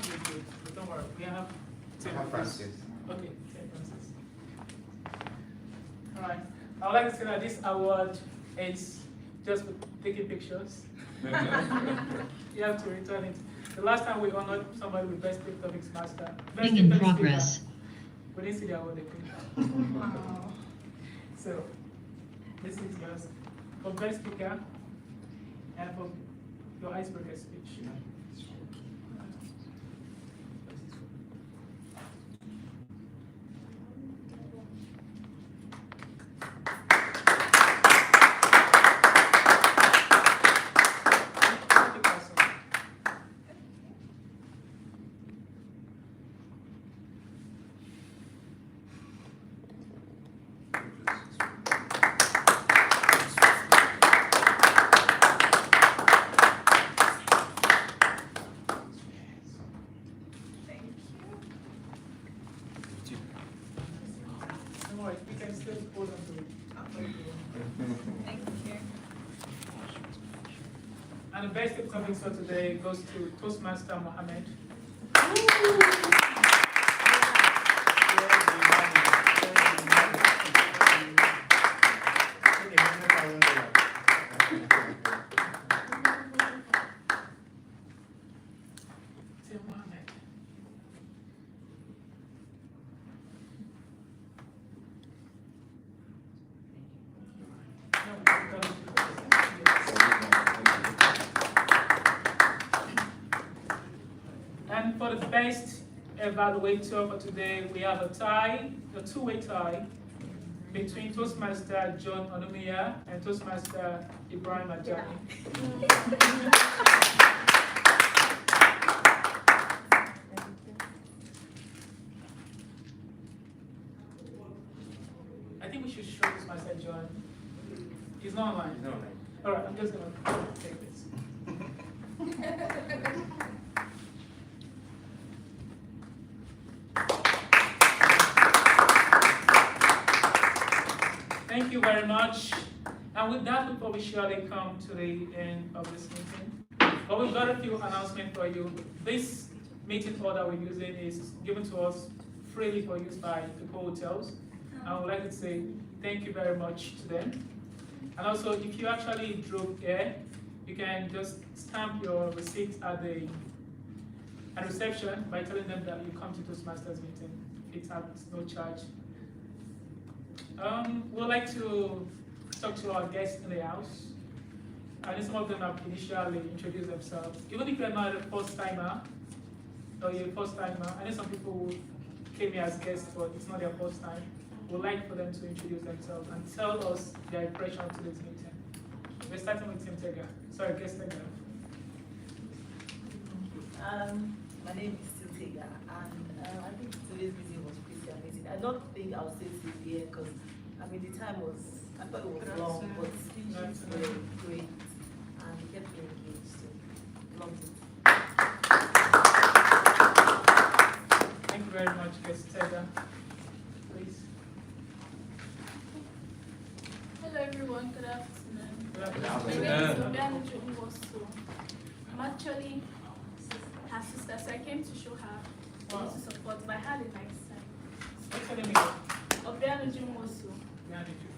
good. But don't worry, we have 10 minutes. Francis. Okay, 10 Francis. All right. I would like to say that this award is just for taking pictures. You have to return it. The last time we honored somebody with Best Tip Topics Master. Best In Tip Topics progress. Speaker. We didn't see the award, I think. So, this is yours. For Best Speaker and for your icebreaker speech. We can still hold on to it. Thank you. And the best tip topics for today goes to Toastmaster Mohammed. Tim Mohammed. And for the best evaluator for today, we have a tie, a two-way tie between Toastmaster John Onumiya and Toastmaster Ibrahim Ajani. I think we should show Toastmaster John. He's not online. No, like, All right, I'm just gonna take this. Thank you very much. And with that, we probably surely come to the end of this meeting. But we've got a few announcements for you. This meeting order we're using is given to us freely for use by the hotels. I would like to say thank you very much to them. And also, if you actually drove here, you can just stamp your receipt at the reception by telling them that you come to Toastmasters meeting. It has no charge. We'd like to talk to our guests in the house. I know some of them have initially introduced themselves. Even if you're not a first timer, or you're a first timer, I know some people who came here as guests, but it's not their first time. We'd like for them to introduce themselves and tell us their impression to this meeting. We're starting with Tim Tega. Sorry, guest Tega. My name is Tim Tega, and I think today's meeting was pretty amazing. I don't think I'll stay till the end because I mean the time was, I thought it was long, but speeches were great and we kept me engaged, so loved it. Thank you very much, guest Tega. Please. Hello everyone, good afternoon. Good My afternoon. name is Obianuju Nwosu. I'm actually her sister, so I came to show her to support, but I had a nice time. What's your name again? Obianuju Nwosu. Yeah, did you?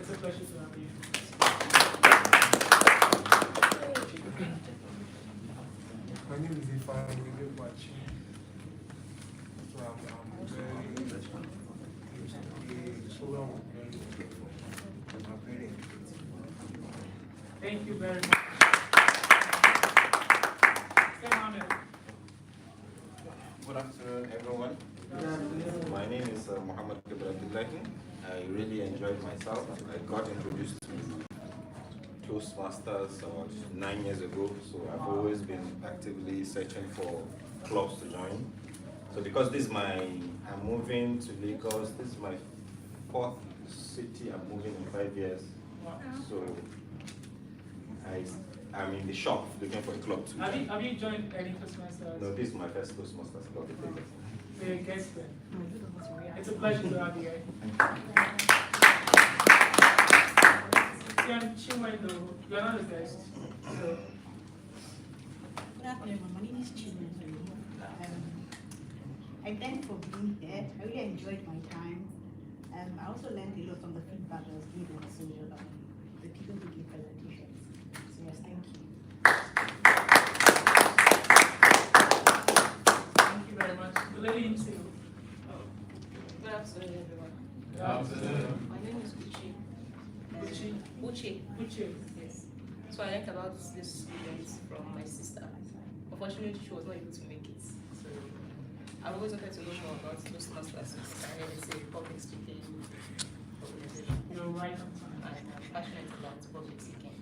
It's a pleasure to have you. My name is Ifan. We live watching. So I'm very Thank you very much. Good afternoon, everyone. My name is Muhammad Abdullahi. I really enjoyed myself. I got introduced to Toastmasters about 9 years ago, so I've always been actively searching for clubs to join. So because I'm moving to Lagos, this is my 4th city I'm moving in 5 years. So I'm in the shop looking for a club to join. Have you joined any Toastmasters? No, this is my first Toastmasters club. So you're a guest then. It's a pleasure to have you here. Chinwendo, you're not a guest. So. Good afternoon, my name is Chinwendo. I thank for being here. I really enjoyed my time. I also learned a lot from the feedback that was given, so the people who give presentations. So yes, thank you. Thank you very much. The lady in two. Good afternoon, everyone. Good afternoon. My name is Uchi. Uchi. Yes. So I learned about this event from my sister. Unfortunately, she was not able to make it. So I always wanted to know more about Toastmasters. I heard it's a public speaking organization. You're right on time. I'm passionate about public speaking.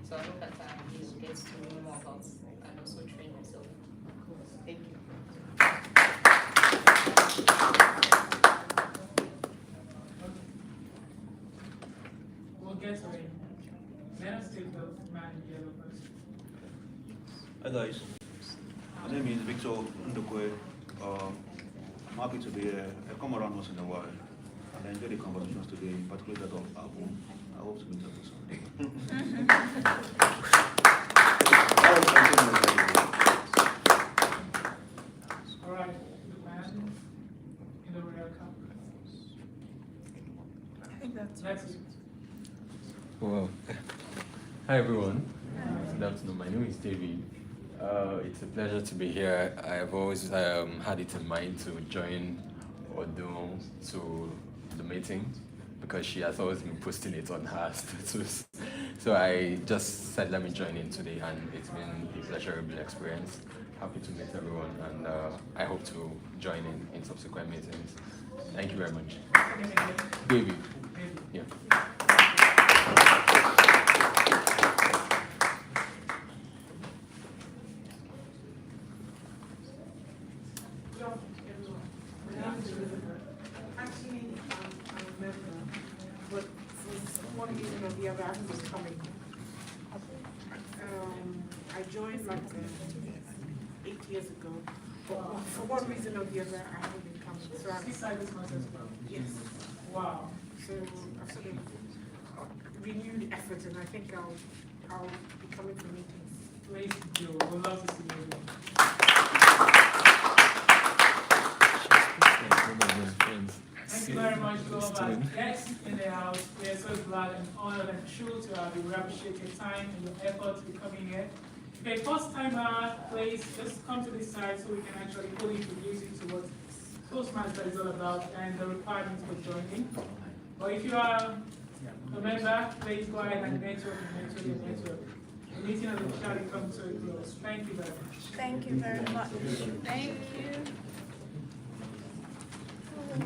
So I hope that I will get to know more about and also train myself. Thank you. We'll get to it. Let us take the man in yellow first. Hi guys, my name is Victor Ndokwe. I'm happy to be here. I come around once in a while and I enjoy the conversations today, particularly that of Abu. I hope to meet up someday. All right, the man in the rear cup. I think that's it. Well, hi everyone. Good afternoon. My name is David. It's a pleasure to be here. I've always had it in mind to join Odun to the meeting because she has always been posting it on her status. So I just said let me join in today, and it's been a pleasurable experience. Happy to meet everyone, and I hope to join in subsequent meetings. Thank you very much. David. Yeah. Actually, I'm a member, but for one reason or the other, I haven't been coming. I joined like 8 years ago, but for one reason or the other, I haven't been coming. So Seaside is my sister. Yes. Wow. So I've sort of renewed effort, and I think I'll be coming to meetings. Please do. We'd love to see you again. Thank you very much to all our guests in the house. We are so glad and honored and true to have you. We appreciate your time and your effort to be coming here. Okay, first timer, please just come to this side so we can actually fully introduce you to what Toastmasters is all about and the requirements for joining. But if you are a member, please go ahead and network. The meeting has officially come to a close. Thank you very much. Thank you very much. Thank you. Yes.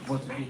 Oh, thank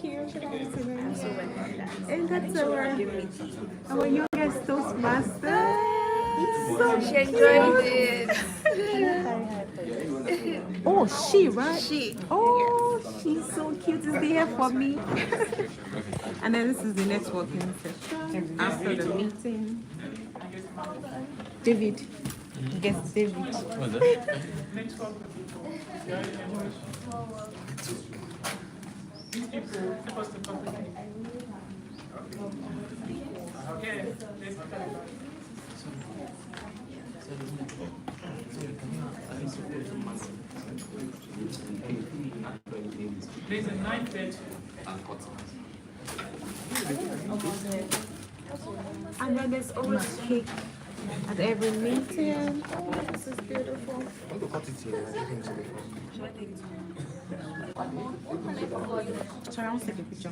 you. And that's our youngest Toastmaster. She enjoyed it. Oh, she, right? She. Oh, she's so cute. Is here for me. And then this is the networking session after the meeting. David. Guess David. These people help us to complicate. Yeah, let's look at it. There's a 9:30. And then there's always cake at every meeting. Oh, this is beautiful. I want to cut it here. I think it's Sorry, I want to take a picture.